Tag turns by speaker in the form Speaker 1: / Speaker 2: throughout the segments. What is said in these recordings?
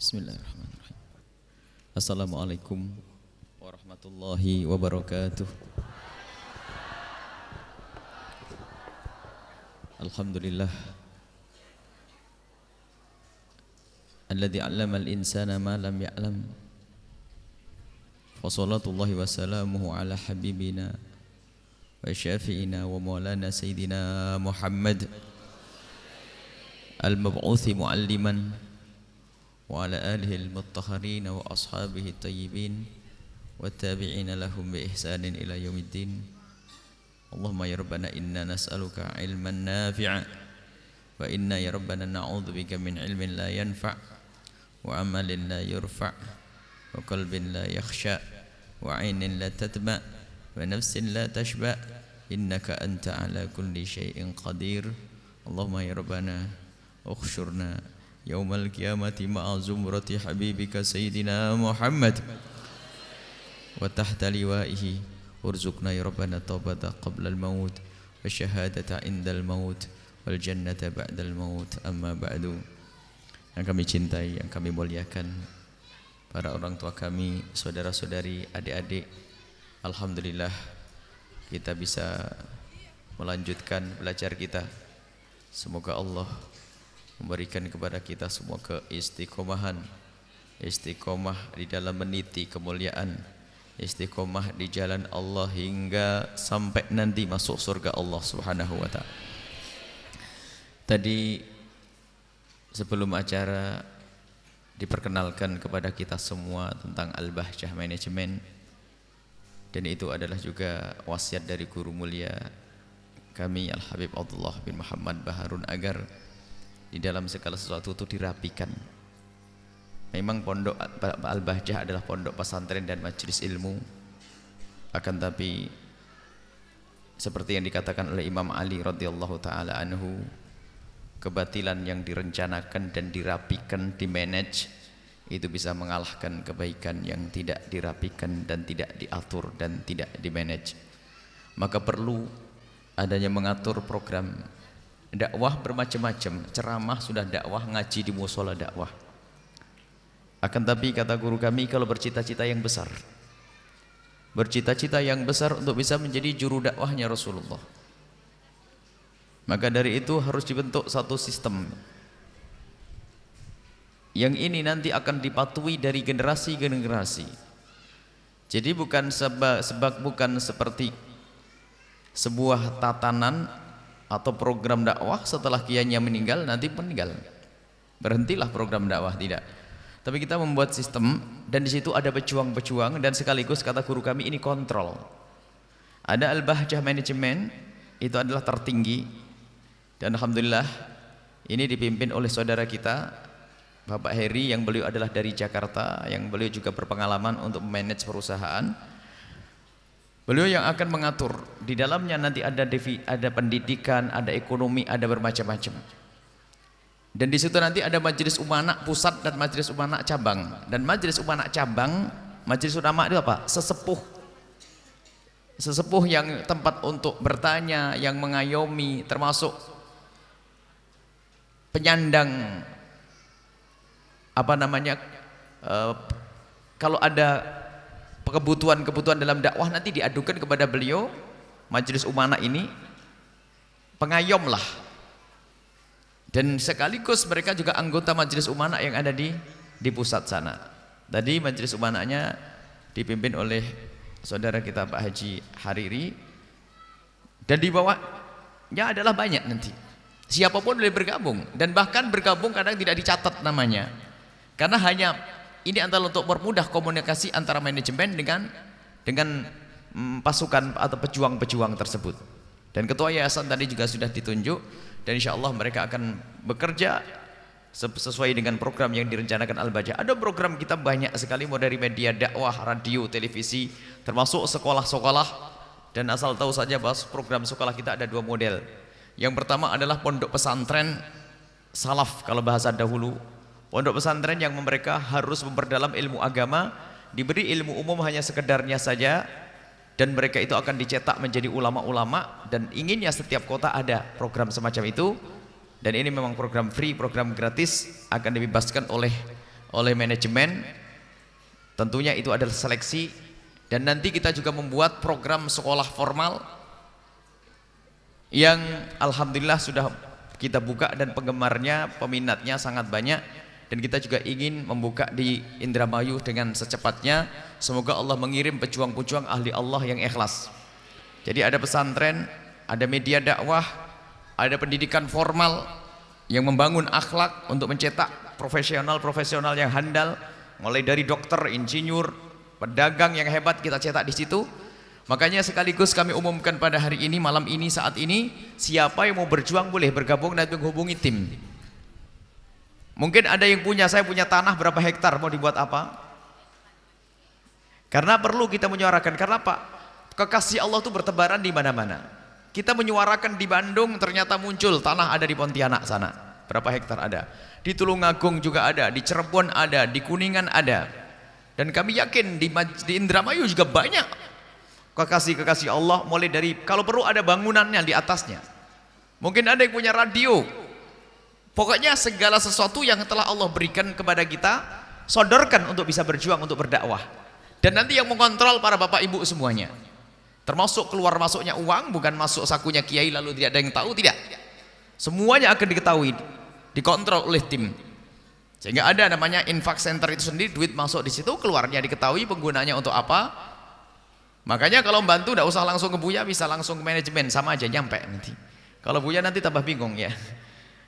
Speaker 1: Bismillahirrahmanirrahim. Assalamualaikum warahmatullahi wabarakatuh. Alhamdulillah alladzi 'allama al-insana ma lam ya'lam. Wa salatullahi wa salamuhu ala habibina wa syafi'ina wa maulana sayyidina Muhammad al-mab'uthi mu'alliman wa ala alihi al-muttahharin wa ashabihi at-tayyibin wa tabi'ina lahum bi ihsanin ila yaumiddin. Allahumma ya rabbana inna nas'aluka ilman nafi'a wa inna ya rabbana na'udzubika min ilmin la yanfa' wa amalin la yurfa' wa qalbin la yakhsha wa 'ainin la tatma' wa nafsin la tashba' innaka anta ala kulli syai'in qadir. Allahumma ya rabbana ukhshurna yaumal qiyamati ma'a zumrati habibika sayyidina Muhammad wa tahta liwa'ihi urzuqna ya rabbana taubata qabla al-maut wa syahadata indal maut wal jannata ba'dal maut. Amma ba'du. Yang kami cintai, yang kami muliakan, para orang tua kami, saudara-saudari, adik-adik, alhamdulillah kita bisa melanjutkan belajar kita. Semoga Allah memberikan kepada kita semua keistiqomahan, istiqomah di dalam meniti kemuliaan, istiqomah di jalan Allah hingga sampai nanti masuk surga Allah Subhanahu wa ta'ala. Tadi sebelum acara diperkenalkan kepada kita semua tentang Al-Bahjah Manajemen, dan itu adalah juga wasiat dari guru mulia kami Al-Habib Abdullah bin Muhammad Baharun, agar di dalam segala sesuatu itu dirapikan. Memang pondok Al-Bahjah adalah pondok pesantren dan majelis ilmu, akan tapi seperti yang dikatakan oleh Imam Ali radhiyallahu taala anhu, kebatilan yang direncanakan dan dirapikan, dimanage, itu bisa mengalahkan kebaikan yang tidak dirapikan dan tidak diatur dan tidak dimanage. Maka perlu adanya mengatur program dakwah bermacam-macam. Ceramah sudah dakwah, ngaji di mushola dakwah. Akan tapi kata guru kami, kalau bercita-cita yang besar, bercita-cita yang besar untuk bisa menjadi juru dakwahnya Rasulullah, maka dari itu harus dibentuk satu sistem yang ini nanti akan dipatuhi dari generasi ke generasi. Jadi bukan bukan seperti sebuah tatanan atau program dakwah setelah kiainya meninggal nanti meninggal, berhentilah program dakwah, tidak. Tapi kita membuat sistem, dan di situ ada pejuang-pejuang, dan sekaligus kata guru kami ini kontrol. Ada Al-Bahjah Manajemen, itu adalah tertinggi, dan alhamdulillah ini dipimpin oleh saudara kita Bapak Heri, yang beliau adalah dari Jakarta, yang beliau juga berpengalaman untuk memanage perusahaan. Beliau yang akan mengatur. Di dalamnya nanti ada pendidikan, ada ekonomi, ada bermacam-macam. Dan di situ nanti ada majelis umana pusat dan majelis umana cabang. Dan majelis umana cabang, majelis ulama itu apa? Sesepuh. Sesepuh yang tempat untuk bertanya, yang mengayomi, termasuk penyandang kalau ada kebutuhan-kebutuhan dalam dakwah nanti diadukan kepada beliau, majelis umana ini pengayom lah. Dan sekaligus mereka juga anggota majelis umana yang ada di pusat sana. Tadi majelis umananya dipimpin oleh saudara kita Pak Haji Hariri, dan di bawahnya adalah banyak nanti. Siapapun boleh bergabung, dan bahkan bergabung kadang tidak dicatat namanya. Karena hanya ini antara untuk mempermudah komunikasi antara manajemen dengan pasukan atau pejuang-pejuang tersebut. Dan ketua yayasan tadi juga sudah ditunjuk, dan insya Allah mereka akan bekerja sesuai dengan program yang direncanakan Al-Bahjah. Ada program kita banyak sekali, mulai dari media dakwah, radio, televisi, termasuk sekolah-sekolah. Dan asal tahu saja bahwa program sekolah kita ada dua model. Yang pertama adalah pondok pesantren salaf, kalau bahasa dahulu. Pondok pesantren yang mereka harus memperdalam ilmu agama, diberi ilmu umum hanya sekedarnya saja, dan mereka itu akan dicetak menjadi ulama-ulama, dan inginnya setiap kota ada program semacam itu. Dan ini memang program free, program gratis, akan dibebaskan oleh oleh manajemen. Tentunya itu adalah seleksi, dan nanti kita juga membuat program sekolah formal yang alhamdulillah sudah kita buka dan penggemarnya, peminatnya sangat banyak, dan kita juga ingin membuka di Indramayu dengan secepatnya. Semoga Allah mengirim pejuang-pejuang ahli Allah yang ikhlas. Jadi ada pesantren, ada media dakwah, ada pendidikan formal yang membangun akhlak untuk mencetak profesional-profesional yang handal, mulai dari dokter, insinyur, pedagang yang hebat kita cetak di situ. Makanya sekaligus kami umumkan pada hari ini, malam ini, saat ini, siapa yang mau berjuang boleh bergabung dan menghubungi tim. Mungkin ada yang punya, saya punya tanah berapa hektar, mau dibuat apa? Karena perlu kita menyuarakan. Karena apa? Kekasih Allah itu bertebaran di mana-mana. Kita menyuarakan di Bandung, ternyata muncul tanah ada di Pontianak sana. Berapa hektar ada? Di Tulungagung juga ada, di Cirebon ada, di Kuningan ada. Dan kami yakin di Indramayu juga banyak kekasih-kekasih Allah, mulai dari kalau perlu ada bangunannya di atasnya. Mungkin ada yang punya radio. Pokoknya segala sesuatu yang telah Allah berikan kepada kita, sodorkan untuk bisa berjuang untuk berdakwah. Dan nanti yang mengontrol para bapak ibu semuanya. Termasuk keluar masuknya uang, bukan masuk sakunya kiai lalu tidak ada yang tahu, tidak. Semuanya akan diketahui, dikontrol oleh tim. Sehingga ada namanya infak center itu sendiri, duit masuk di situ, keluarnya diketahui, penggunanya untuk apa. Makanya kalau membantu tidak usah langsung ke Buya, bisa langsung ke manajemen, sama aja nyampe nanti. Kalau Buya nanti tambah bingung ya.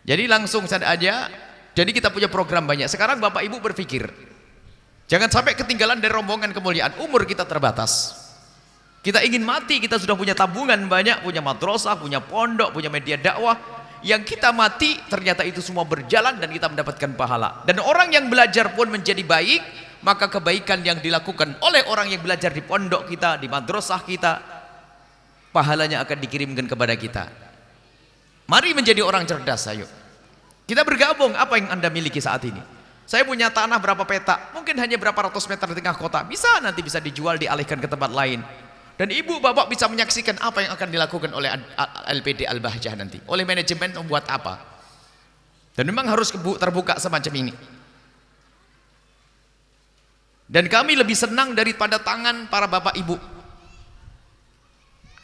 Speaker 1: Jadi langsung saja aja. Jadi kita punya program banyak. Sekarang bapak ibu berpikir, jangan sampai ketinggalan dari rombongan kemuliaan. Umur kita terbatas. Kita ingin mati, kita sudah punya tabungan banyak, punya madrasah, punya pondok, punya media dakwah. Yang kita mati ternyata itu semua berjalan dan kita mendapatkan pahala. Dan orang yang belajar pun menjadi baik, maka kebaikan yang dilakukan oleh orang yang belajar di pondok kita, di madrasah kita, pahalanya akan dikirimkan kepada kita. Mari menjadi orang cerdas, ayo. Kita bergabung. Apa yang Anda miliki saat ini? Saya punya tanah berapa petak, mungkin hanya berapa ratus meter di tengah kota, bisa nanti bisa dijual, dialihkan ke tempat lain. Dan ibu bapak bisa menyaksikan apa yang akan dilakukan oleh LPD Al-Bahjah nanti, oleh manajemen membuat apa. Dan memang harus terbuka semacam ini. Dan kami lebih senang daripada tangan para bapak ibu.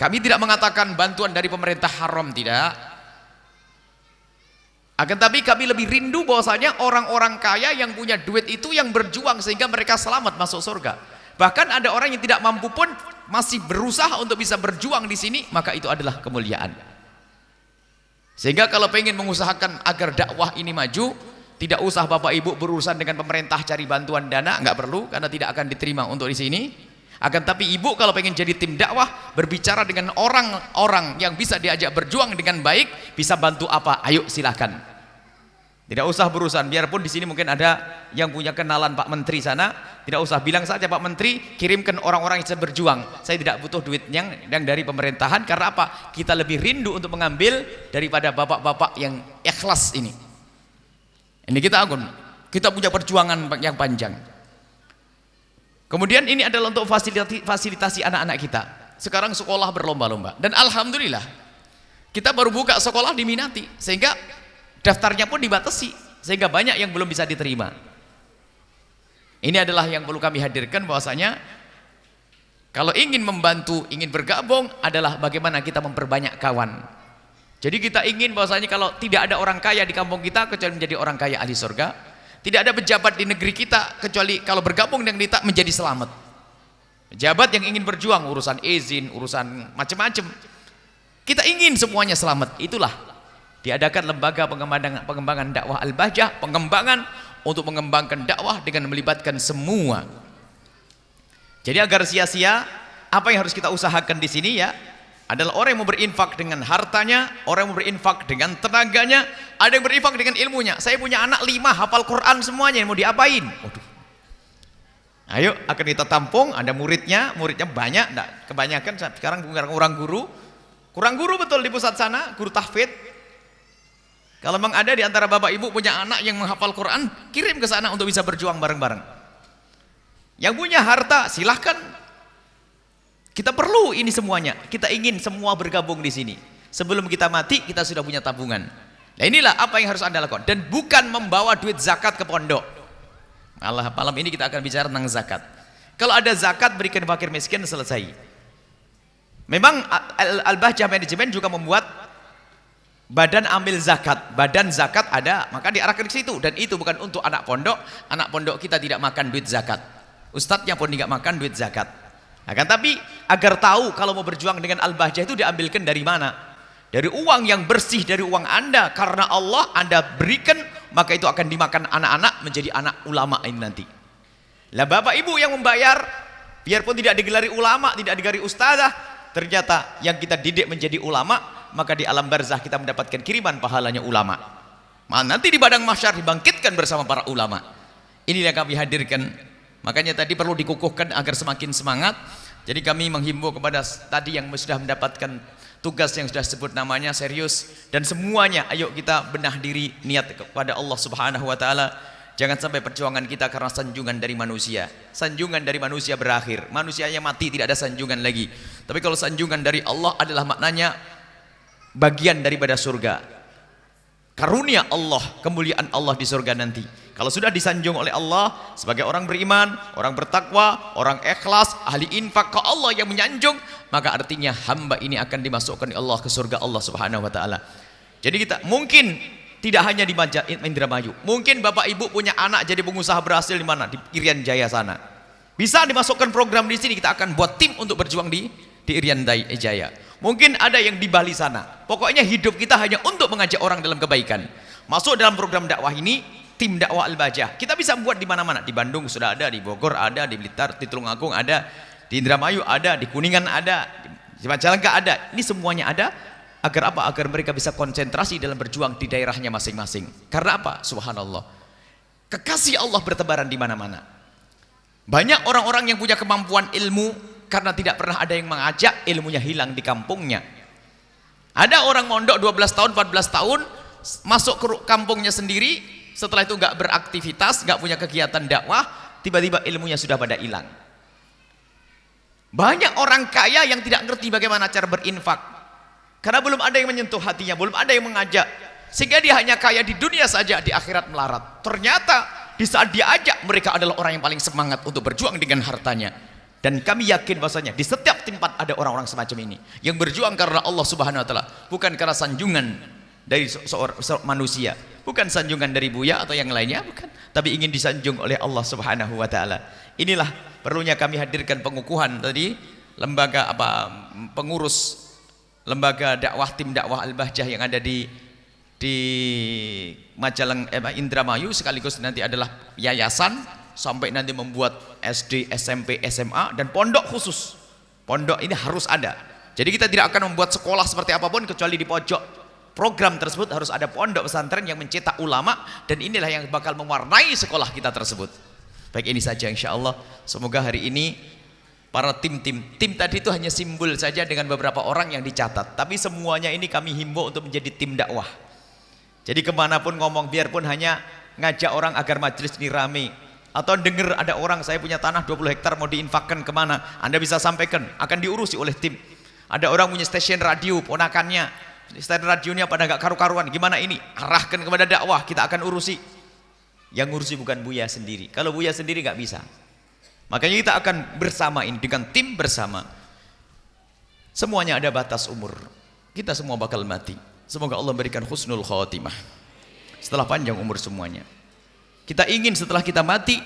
Speaker 1: Kami tidak mengatakan bantuan dari pemerintah haram, tidak. Akan tapi kami lebih rindu bahwasanya orang-orang kaya yang punya duit itu yang berjuang sehingga mereka selamat masuk surga. Bahkan ada orang yang tidak mampu pun masih berusaha untuk bisa berjuang di sini, maka itu adalah kemuliaan. Sehingga kalau pengen mengusahakan agar dakwah ini maju, tidak usah bapak ibu berurusan dengan pemerintah cari bantuan dana, nggak perlu, karena tidak akan diterima untuk di sini. Akan tapi ibu kalau pengen jadi tim dakwah, berbicara dengan orang-orang yang bisa diajak berjuang dengan baik, bisa bantu apa, ayo silahkan. Tidak usah berurusan, biarpun di sini mungkin ada yang punya kenalan Pak Menteri sana, tidak usah, bilang saja Pak Menteri kirimkan orang-orang yang bisa berjuang. Saya tidak butuh duit yang dari pemerintahan. Karena apa? Kita lebih rindu untuk mengambil daripada bapak-bapak yang ikhlas ini. Ini kita agun, kita punya perjuangan yang panjang. Kemudian ini adalah untuk fasilitasi anak-anak kita. Sekarang sekolah berlomba-lomba, dan alhamdulillah kita baru buka sekolah diminati, sehingga daftarnya pun dibatasi, sehingga banyak yang belum bisa diterima. Ini adalah yang perlu kami hadirkan, bahwasanya kalau ingin membantu, ingin bergabung, adalah bagaimana kita memperbanyak kawan. Jadi kita ingin bahwasanya kalau tidak ada orang kaya di kampung kita kecuali menjadi orang kaya ahli surga. Tidak ada pejabat di negeri kita kecuali kalau bergabung dengan kita menjadi selamat. Pejabat yang ingin berjuang urusan izin, urusan macam-macam, kita ingin semuanya selamat. Itulah diadakan lembaga pengembangan dakwah Al-Bahjah, pengembangan untuk mengembangkan dakwah dengan melibatkan semua. Jadi agar sia-sia, apa yang harus kita usahakan di sini ya adalah orang yang mau berinfak dengan hartanya, orang yang mau berinfak dengan tenaganya, ada yang berinfak dengan ilmunya. Saya punya anak 5 hafal Quran semuanya, mau diapain? Waduh. Ayo akan kita tampung, ada muridnya banyak, enggak, kebanyakan sekarang kurang guru betul di pusat sana, guru tahfidz. Kalau memang ada di antara bapak ibu punya anak yang menghafal Quran, kirim ke sana untuk bisa berjuang bareng-bareng. Yang punya harta silahkan. Kita perlu ini semuanya. Kita ingin semua bergabung di sini. Sebelum kita mati, kita sudah punya tabungan. Nah inilah apa yang harus Anda lakukan. Dan bukan membawa duit zakat ke pondok.
Speaker 2: Malam ini kita akan bicara tentang zakat. Kalau ada zakat berikan fakir miskin, selesai. Memang Al-Bahjah Manajemen juga membuat badan amil zakat. Badan zakat ada, maka diarahkan ke situ. Dan itu bukan untuk anak pondok. Anak pondok kita tidak makan duit zakat. Ustadznya pun tidak makan duit zakat. Akan tapi agar tahu kalau mau berjuang dengan Al-Bahjah itu diambilkan dari mana? Dari uang yang bersih, dari uang Anda. Karena Allah Anda berikan, maka itu akan dimakan anak-anak menjadi anak ulama ini nanti. Lah bapak ibu yang membayar, biarpun tidak digelari ulama, tidak digelari ustazah, ternyata yang kita didik menjadi ulama, maka di alam barzah kita mendapatkan kiriman pahalanya ulama. Nanti di padang mahsyar dibangkitkan bersama para ulama. Inilah yang kami hadirkan. Makanya tadi perlu dikukuhkan agar semakin semangat. Jadi kami menghimbau kepada tadi yang sudah mendapatkan tugas yang sudah sebut namanya serius, dan semuanya ayo kita benah diri niat kepada Allah Subhanahu wa taala. Jangan sampai perjuangan kita karena sanjungan dari manusia. Sanjungan dari manusia berakhir. Manusianya mati, tidak ada sanjungan lagi. Tapi kalau sanjungan dari Allah adalah maknanya bagian daripada surga. Karunia Allah, kemuliaan Allah di surga nanti. Kalau sudah disanjung oleh Allah sebagai orang beriman, orang bertakwa, orang ikhlas, ahli infak ke Allah yang menyanjung, maka artinya hamba ini akan dimasukkan oleh Allah ke surga Allah Subhanahu wa taala. Jadi kita mungkin tidak hanya di Indramayu, mungkin bapak ibu punya anak jadi pengusaha berhasil di mana? Di Irian Jaya sana. Bisa dimasukkan program di sini, kita akan buat tim untuk berjuang di Irian Jaya. Mungkin ada yang di Bali sana. Pokoknya hidup kita hanya untuk mengajak orang dalam kebaikan. Masuk dalam program dakwah ini, tim dakwah Al-Bahjah. Kita bisa buat di mana-mana. Di Bandung sudah ada, di Bogor ada, di Blitar, di Tulungagung ada, di Indramayu ada, di Kuningan ada, di Majalengka ada. Ini semuanya ada. Agar apa? Agar mereka bisa konsentrasi dalam berjuang di daerahnya masing-masing. Karena apa? Subhanallah. Kekasih Allah bertebaran di mana-mana. Banyak orang-orang yang punya kemampuan ilmu, karena tidak pernah ada yang mengajak, ilmunya hilang di kampungnya. Ada orang mondok 12 tahun, 14 tahun, masuk ke kampungnya sendiri, setelah itu nggak beraktivitas, nggak punya kegiatan dakwah, tiba-tiba ilmunya sudah pada hilang. Banyak orang kaya yang tidak ngerti bagaimana cara berinfak. Karena belum ada yang menyentuh hatinya, belum ada yang mengajak. Sehingga dia hanya kaya di dunia saja, di akhirat melarat. Ternyata di saat diajak, mereka adalah orang yang paling semangat untuk berjuang dengan hartanya. Dan kami yakin bahwasanya di setiap tempat ada orang-orang semacam ini yang berjuang karena Allah Subhanahu wa taala, bukan karena sanjungan dari seorang manusia, bukan sanjungan dari buya atau yang lainnya, bukan, tapi ingin disanjung oleh Allah Subhanahu wa taala. Inilah perlunya kami hadirkan pengukuhan tadi lembaga pengurus lembaga dakwah, tim dakwah Al-Bahjah yang ada di Majalengka, Indramayu, sekaligus nanti adalah yayasan sampai nanti membuat SD, SMP, SMA dan pondok khusus. Pondok ini harus ada. Jadi kita tidak akan membuat sekolah seperti apapun kecuali di pojok program tersebut harus ada pondok pesantren yang mencetak ulama, dan inilah yang bakal mewarnai sekolah kita tersebut. Baik, ini saja insyaallah. Semoga hari ini para tim tadi itu hanya simbol saja dengan beberapa orang yang dicatat, tapi semuanya ini kami himbau untuk menjadi tim dakwah. Jadi kemanapun ngomong, biarpun hanya ngajak orang agar majelis ini rame, atau dengar ada orang saya punya tanah 20 hektar mau diinfakkan kemana, Anda bisa sampaikan, akan diurusi oleh tim. Ada orang punya stasiun radio, ponakannya stasiun radionya pada nggak karu-karuan, gimana ini, arahkan kepada dakwah, kita akan urusi. Yang ngurusi bukan Buya sendiri, kalau Buya sendiri nggak bisa. Makanya kita akan bersama ini dengan tim bersama. Semuanya ada batas umur. Kita semua bakal mati. Semoga Allah berikan husnul khatimah setelah panjang umur semuanya. Kita ingin setelah kita mati,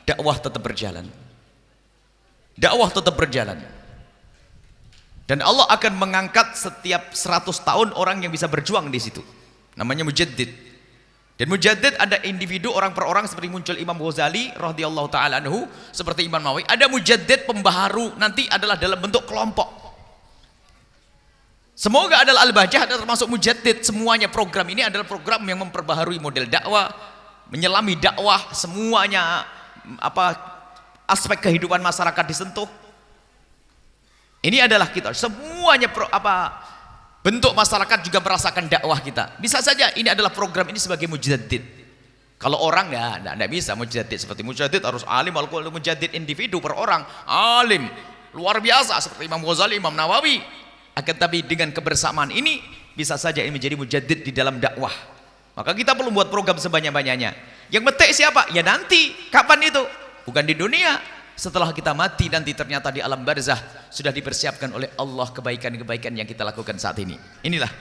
Speaker 2: dakwah tetap berjalan. Dakwah tetap berjalan. Dan Allah akan mengangkat setiap 100 tahun orang yang bisa berjuang di situ. Namanya mujaddid. Dan mujaddid ada individu orang per orang, seperti muncul Imam Ghazali radhiyallahu taala anhu, seperti Imam Nawawi. Ada mujaddid pembaharu, nanti adalah dalam bentuk kelompok. Semoga adalah Al-Bahjah adalah termasuk mujaddid. Semuanya program ini adalah program yang memperbaharui model dakwah, menyelami dakwah, semuanya aspek kehidupan masyarakat disentuh. Ini adalah kita semuanya bentuk masyarakat juga merasakan dakwah kita. Bisa saja ini adalah program ini sebagai mujaddid. Kalau orang enggak bisa mujaddid seperti mujaddid harus alim, kalau mujaddid individu per orang alim luar biasa seperti Imam Ghazali, Imam Nawawi. Akan tapi dengan kebersamaan ini bisa saja ini menjadi mujaddid di dalam dakwah. Maka kita perlu buat program sebanyak-banyaknya. Yang metik siapa? Ya nanti. Kapan itu? Bukan di dunia. Setelah kita mati nanti ternyata di alam barzah sudah dipersiapkan oleh Allah kebaikan-kebaikan yang kita lakukan saat ini. Inilah.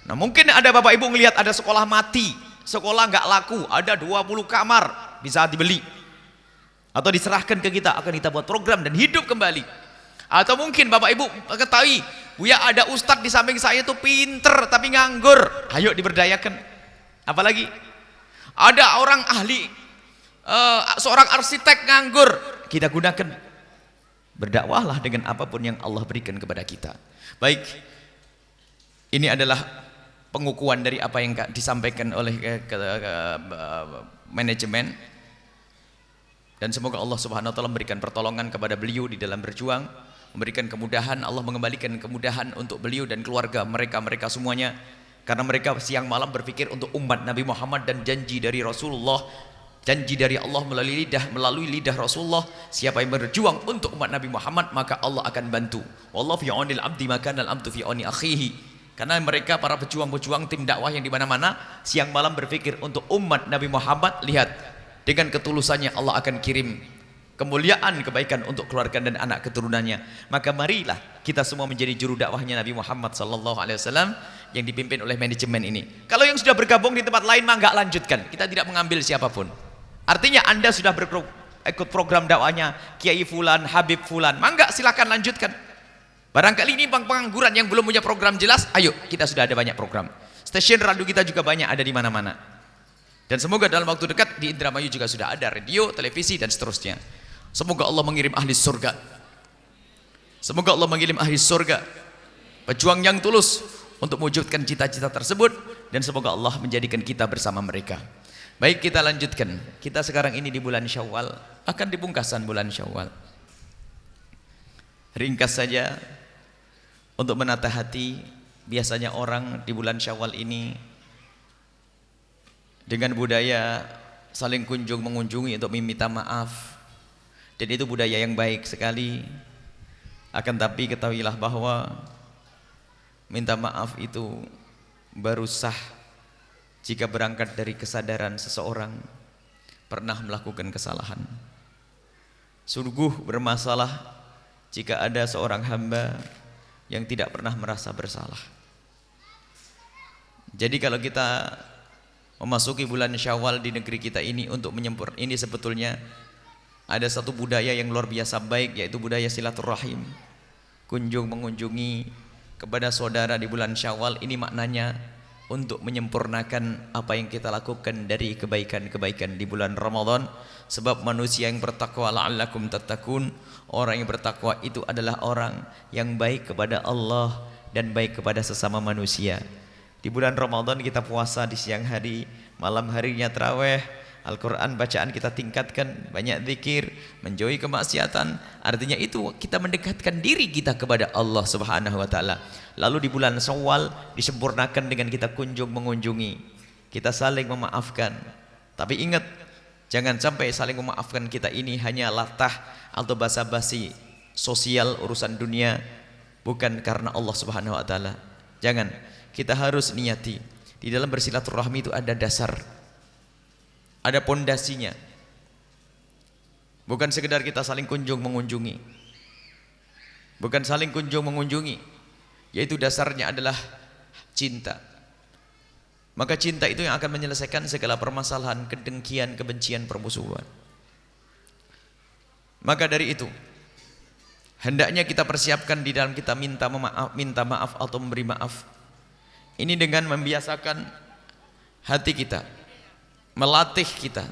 Speaker 2: Nah mungkin ada bapak ibu ngelihat ada sekolah mati, sekolah nggak laku, ada 20 kamar bisa dibeli atau diserahkan ke kita, akan kita buat program dan hidup kembali. Atau mungkin bapak ibu ketahui, Buya ada ustadz di samping saya tuh pinter tapi nganggur, ayo diberdayakan. Apalagi ada orang ahli, seorang arsitek nganggur, kita gunakan. Berdakwahlah dengan apapun yang Allah berikan kepada kita. Baik, ini adalah pengukuhan dari apa yang disampaikan oleh manajemen, dan semoga Allah Subhanahu wa taala memberikan pertolongan kepada beliau di dalam berjuang, memberikan kemudahan. Allah mengembalikan kemudahan untuk beliau dan keluarga mereka semuanya, karena mereka siang malam berpikir untuk umat Nabi Muhammad, dan janji dari Rasulullah, janji dari Allah melalui lidah Rasulullah, siapa yang berjuang untuk umat Nabi Muhammad maka Allah akan bantu. Wallahu fi aunil abdi maka al abdu fi auni akhihi. Karena mereka para pejuang-pejuang tim dakwah yang di mana-mana siang malam berpikir untuk umat Nabi Muhammad. Lihat, dengan ketulusannya Allah akan kirim kemuliaan, kebaikan untuk keluarga dan anak keturunannya. Maka marilah kita semua menjadi juru dakwahnya Nabi Muhammad sallallahu alaihi wasallam yang dipimpin oleh manajemen ini. Kalau yang sudah bergabung di tempat lain mah enggak lanjutkan. Kita tidak mengambil siapapun. Artinya Anda sudah ikut program dakwahnya Kiai Fulan, Habib Fulan, mangga silakan lanjutkan. Barangkali ini pengangguran yang belum punya program jelas, ayo kita sudah ada banyak program. Stasiun radio kita juga banyak ada di mana-mana. Dan semoga dalam waktu dekat di Indramayu juga sudah ada radio, televisi dan seterusnya. Semoga Allah mengirim ahli surga. Semoga Allah mengirim ahli surga, pejuang yang tulus untuk mewujudkan cita-cita tersebut, dan semoga Allah menjadikan kita bersama mereka. Baik, kita lanjutkan. Kita sekarang ini di bulan Syawal, akan di pungkasan bulan Syawal. Ringkas saja untuk menata hati. Biasanya orang di bulan Syawal ini dengan budaya saling kunjung mengunjungi untuk meminta maaf, dan itu budaya yang baik sekali. Akan tapi ketahuilah bahwa minta maaf itu baru sah jika berangkat dari kesadaran seseorang pernah melakukan kesalahan. Sungguh bermasalah jika ada seorang hamba yang tidak pernah merasa bersalah. Jadi kalau kita memasuki bulan Syawal di negeri kita ini untuk menyempurnakan ini, sebetulnya ada satu budaya yang luar biasa baik, yaitu budaya silaturahim. Kunjung mengunjungi kepada saudara di bulan Syawal ini maknanya untuk menyempurnakan apa yang kita lakukan dari kebaikan-kebaikan di bulan Ramadan. Sebab manusia yang bertakwa la'allakum tattaqun, orang yang bertakwa itu adalah orang yang baik kepada Allah dan baik kepada sesama manusia. Di bulan Ramadan kita puasa di siang hari, malam harinya tarawih, Al-Quran bacaan kita tingkatkan, banyak zikir, menjauhi kemaksiatan. Artinya itu kita mendekatkan diri kita kepada Allah Subhanahu wa taala. Lalu di bulan Syawal disempurnakan dengan kita kunjung mengunjungi, kita saling memaafkan. Tapi ingat, jangan sampai saling memaafkan kita ini hanya latah atau basa-basi sosial urusan dunia, bukan karena Allah Subhanahu wa taala. Jangan, kita harus niati di dalam bersilaturahmi itu ada dasar, ada pondasinya. Bukan sekedar kita saling kunjung mengunjungi, bukan saling kunjung mengunjungi, yaitu dasarnya adalah cinta. Maka cinta itu yang akan menyelesaikan segala permasalahan kedengkian, kebencian, permusuhan. Maka dari itu hendaknya kita persiapkan di dalam kita minta maaf atau memberi maaf ini dengan membiasakan hati kita, melatih kita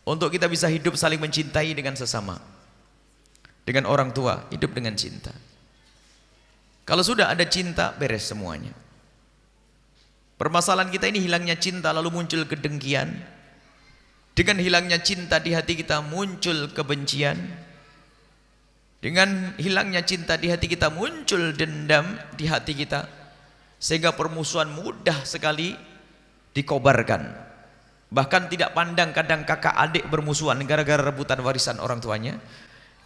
Speaker 2: untuk kita bisa hidup saling mencintai dengan sesama. Dengan orang tua hidup dengan cinta. Kalau sudah ada cinta, beres semuanya. Permasalahan kita ini hilangnya cinta lalu muncul kedengkian. Dengan hilangnya cinta di hati kita muncul kebencian. Dengan hilangnya cinta di hati kita muncul dendam di hati kita, sehingga permusuhan mudah sekali dikobarkan. Bahkan tidak pandang kadang kakak adik bermusuhan gara-gara rebutan warisan orang tuanya.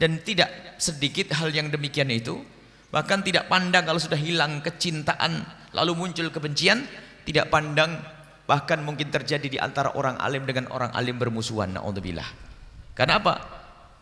Speaker 2: Dan tidak sedikit hal yang demikian itu. Bahkan tidak pandang kalau sudah hilang kecintaan lalu muncul kebencian. Tidak pandang Bahkan mungkin terjadi di antara orang alim dengan orang alim bermusuhan, naudzubillah. Karena apa?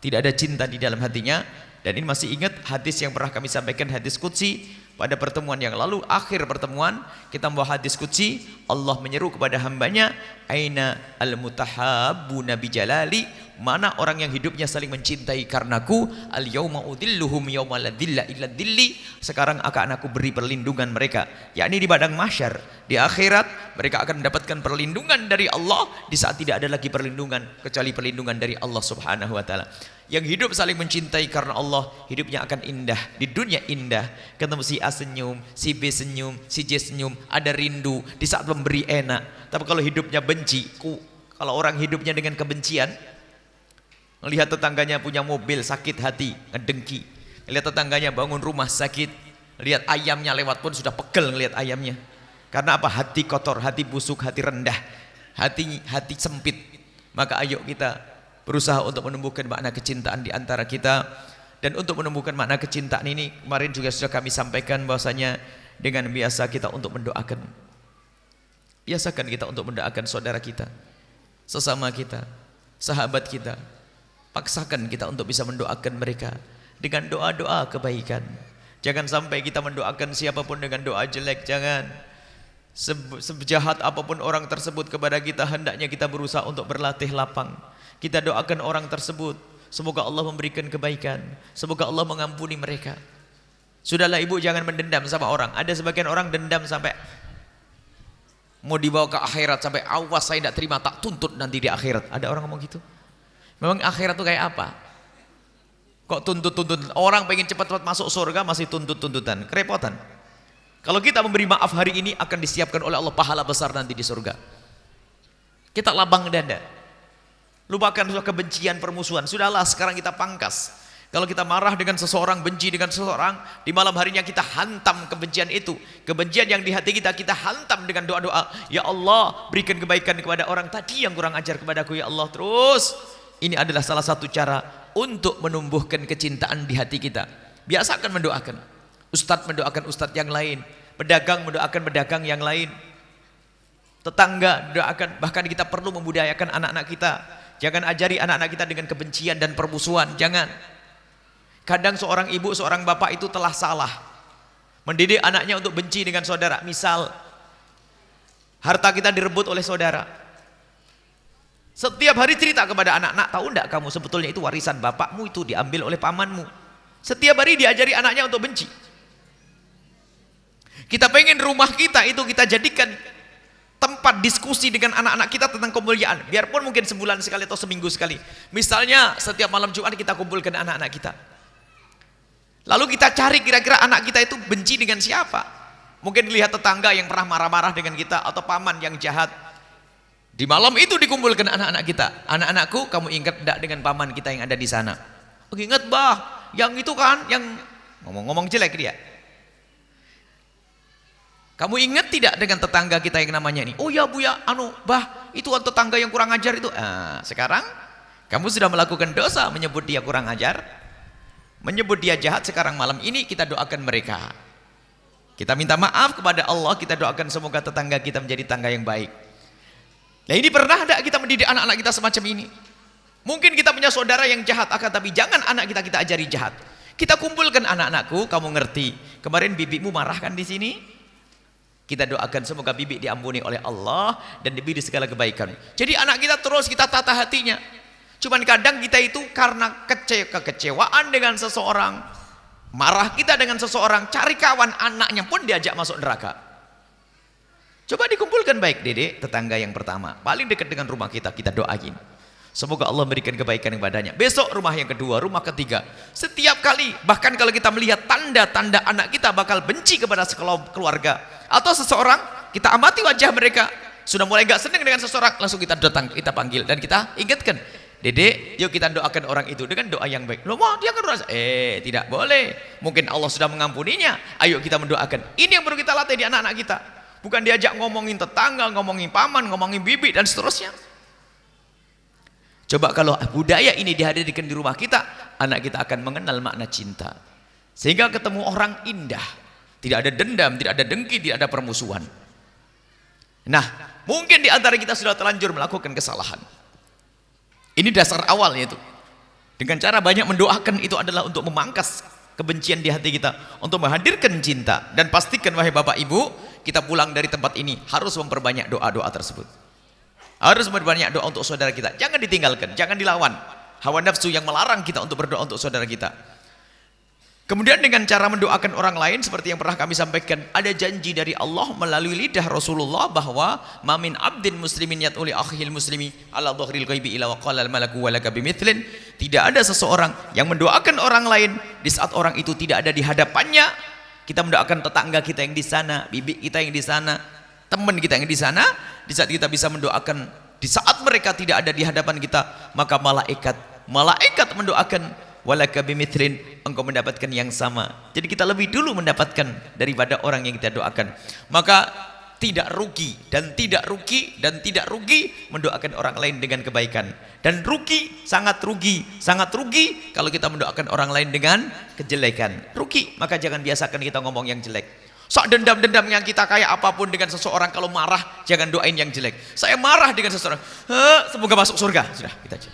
Speaker 2: Tidak ada cinta di dalam hatinya. Dan ini masih ingat hadis yang pernah kami sampaikan, hadis qudsi pada pertemuan yang lalu. Akhir pertemuan kita membawa hadis qudsi. Allah menyeru kepada hambanya, aina al-mutahabbuna bijalali, mana orang yang hidupnya saling mencintai karenaku, al-yauma udhilluhum yauma la dhilla illa dhilli, sekarang akan aku beri perlindungan mereka, yakni di padang mahsyar, di akhirat mereka akan mendapatkan perlindungan dari Allah di saat tidak ada lagi perlindungan kecuali perlindungan dari Allah Subhanahu wa taala. Yang hidup saling mencintai karena Allah, hidupnya akan indah, di dunia indah, ketemu si A senyum, si B senyum, si J senyum, ada rindu, di saat memberi enak. Tapi kalau hidupnya benci, kalau orang hidupnya dengan kebencian, melihat tetangganya punya mobil sakit hati, ngedengki, lihat tetangganya bangun rumah sakit, lihat ayamnya lewat pun sudah pegel ngelihat ayamnya. Karena apa? Hati kotor, hati busuk, hati rendah, hati sempit. Maka ayo kita berusaha untuk menumbuhkan makna kecintaan di antara kita. Dan untuk menumbuhkan makna kecintaan ini, kemarin juga sudah kami sampaikan bahwasanya dengan biasa kita untuk mendoakan. Biasakan kita untuk mendoakan saudara kita, sesama kita, sahabat kita. Paksakan kita untuk bisa mendoakan mereka dengan doa-doa kebaikan. Jangan sampai kita mendoakan siapapun dengan doa jelek, jangan. Sejahat apapun orang tersebut kepada kita, hendaknya kita berusaha untuk berlatih lapang. Kita doakan orang tersebut, semoga Allah memberikan kebaikan, semoga Allah mengampuni mereka. Sudahlah ibu, jangan mendendam sama orang. Ada sebagian orang dendam sampai mau dibawa ke akhirat, sampai awas saya tidak terima, tak tuntut nanti di akhirat. Ada orang ngomong gitu. Memang akhirat itu kayak apa? Kok tuntut-tuntut? Orang pengen cepat-cepat masuk surga masih tuntut-tuntutan, kerepotan. Kalau kita memberi maaf hari ini, akan disiapkan oleh Allah pahala besar nanti di surga. Kita lapang dada. Lupakan kebencian, permusuhan. Sudahlah, sekarang kita pangkas. Kalau kita marah dengan seseorang, benci dengan seseorang, di malam harinya kita hantam kebencian itu. Kebencian yang di hati kita, kita hantam dengan doa-doa. Ya Allah, berikan kebaikan kepada orang tadi yang kurang ajar kepadaku, ya Allah. Terus, ini adalah salah satu cara untuk menumbuhkan kecintaan di hati kita. Biasakan mendoakan. Ustadz mendoakan ustadz yang lain. Pedagang mendoakan pedagang yang lain. Tetangga doakan. Bahkan kita perlu membudayakan anak-anak kita. Jangan ajari anak-anak kita dengan kebencian dan permusuhan. Jangan. Kadang seorang ibu, seorang bapak itu telah salah mendidik anaknya untuk benci dengan saudara. Misal, harta kita direbut oleh saudara. Setiap hari cerita kepada anak-anak, tahu enggak kamu sebetulnya itu warisan bapakmu itu diambil oleh pamanmu. Setiap hari diajari anaknya untuk benci. Kita pengen rumah kita itu kita jadikan tempat diskusi dengan anak-anak kita tentang kemuliaan. Biarpun mungkin sebulan sekali atau seminggu sekali. Misalnya setiap malam Jumat kita kumpulkan anak-anak kita. Lalu kita cari kira-kira anak kita itu benci dengan siapa. Mungkin lihat tetangga yang pernah marah-marah dengan kita, atau paman yang jahat. Di malam itu dikumpulkan anak-anak kita. Anak-anakku, kamu ingat tidak dengan paman kita yang ada di sana? Oh, ingat bah, yang itu kan, yang ngomong-ngomong jelek dia. Kamu ingat tidak dengan tetangga kita yang namanya ini? Oh ya bu ya, bah, itu tetangga yang kurang ajar itu. Sekarang kamu sudah melakukan dosa menyebut dia kurang ajar, menyebut dia jahat. Sekarang malam ini kita doakan mereka. Kita minta maaf kepada Allah, kita doakan semoga tetangga kita menjadi tangga yang baik. Nah ini pernah tidak kita mendidik anak-anak kita semacam ini? Mungkin kita punya saudara yang jahat, tapi jangan anak kita ajari jahat. Kita kumpulkan anak-anakku, kamu ngerti. Kemarin bibimu marah kan di sini? Kita doakan semoga bibi diampuni oleh Allah dan diberi segala kebaikan. Jadi anak kita terus kita tata hatinya. Cuman kadang kita itu karena kekecewaan dengan seseorang, marah kita dengan seseorang, cari kawan anaknya pun diajak masuk neraka. Coba dikumpulkan baik, dedek, tetangga yang pertama, paling dekat dengan rumah kita, kita doain. Semoga Allah memberikan kebaikan kepadanya. Besok rumah yang kedua, rumah ketiga. Setiap kali, bahkan kalau kita melihat tanda-tanda anak kita bakal benci kepada keluarga atau seseorang, kita amati wajah mereka, sudah mulai gak senang dengan seseorang, langsung kita datang, kita panggil dan kita ingatkan, dedek, yuk kita doakan orang itu dengan doa yang baik. Loh, dia kan doa, tidak boleh. Mungkin Allah sudah mengampuninya. Ayo kita mendoakan. Ini yang perlu kita latih di anak-anak kita. Bukan diajak ngomongin tetangga, ngomongin paman, ngomongin bibi dan seterusnya. Coba kalau budaya ini dihadirkan di rumah kita, anak kita akan mengenal makna cinta. Sehingga ketemu orang indah. Tidak ada dendam, tidak ada dengki, tidak ada permusuhan. Nah, Mungkin di antara kita sudah terlanjur melakukan kesalahan. Ini dasar awalnya itu. Dengan cara banyak mendoakan itu adalah untuk memangkas kebencian di hati kita, untuk menghadirkan cinta. Dan pastikan wahai Bapak Ibu, kita pulang dari tempat ini harus memperbanyak doa-doa tersebut. Harus memperbanyak doa untuk saudara kita. Jangan ditinggalkan, jangan dilawan. Hawa nafsu yang melarang kita untuk berdoa untuk saudara kita. Kemudian dengan cara mendoakan orang lain seperti yang pernah kami sampaikan, ada janji dari Allah melalui lidah Rasulullah bahwa mamin abdin muslimin yat'uli akhil muslimi ala dhahril ghaibi ila wa qala al malaku wa laka bimithlin. Tidak ada seseorang yang mendoakan orang lain di saat orang itu tidak ada di hadapannya. Kita mendoakan tetangga kita yang di sana, bibi kita yang di sana, teman kita yang di sana. Di saat kita bisa mendoakan di saat mereka tidak ada di hadapan kita, maka malaikat mendoakan walaka bimithlin, engkau mendapatkan yang sama. Jadi kita lebih dulu mendapatkan daripada orang yang kita doakan. Maka tidak rugi dan tidak rugi mendoakan orang lain dengan kebaikan. Dan sangat rugi kalau kita mendoakan orang lain dengan kejelekan. Rugi, maka jangan biasakan kita ngomong yang jelek. Sok dendam yang kita kayak apapun dengan seseorang, kalau marah jangan doain yang jelek. Saya marah dengan seseorang, semoga masuk surga, sudah kita aja.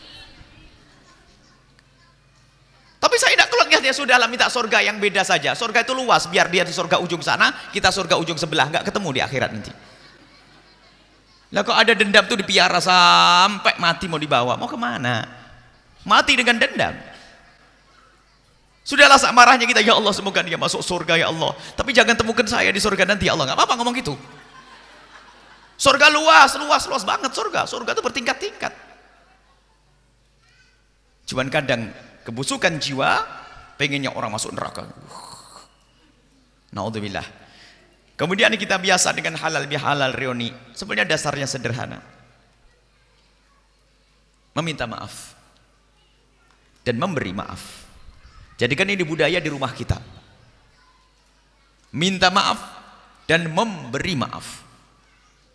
Speaker 2: Tapi saya tidak keluar, ya sudahlah, minta surga yang beda saja. Surga itu luas, biar dia di surga ujung sana, kita surga ujung sebelah, nggak ketemu di akhirat nanti. Lah kok ada dendam tuh dipiara sampai mati mau dibawa, mau kemana? Mati dengan dendam. Sudahlah sak marahnya kita, ya Allah semoga dia masuk surga ya Allah. Tapi jangan temukan saya di surga nanti ya Allah. Nggak apa-apa ngomong gitu. Surga luas banget surga. Surga itu bertingkat-tingkat. Cuman kadang kebusukan jiwa pengennya orang masuk neraka. Naudzubillah. Kemudian kita biasa dengan halal bihalal reuni. Sebenarnya dasarnya sederhana. Meminta maaf dan memberi maaf. Jadikan ini budaya di rumah kita. Minta maaf dan memberi maaf.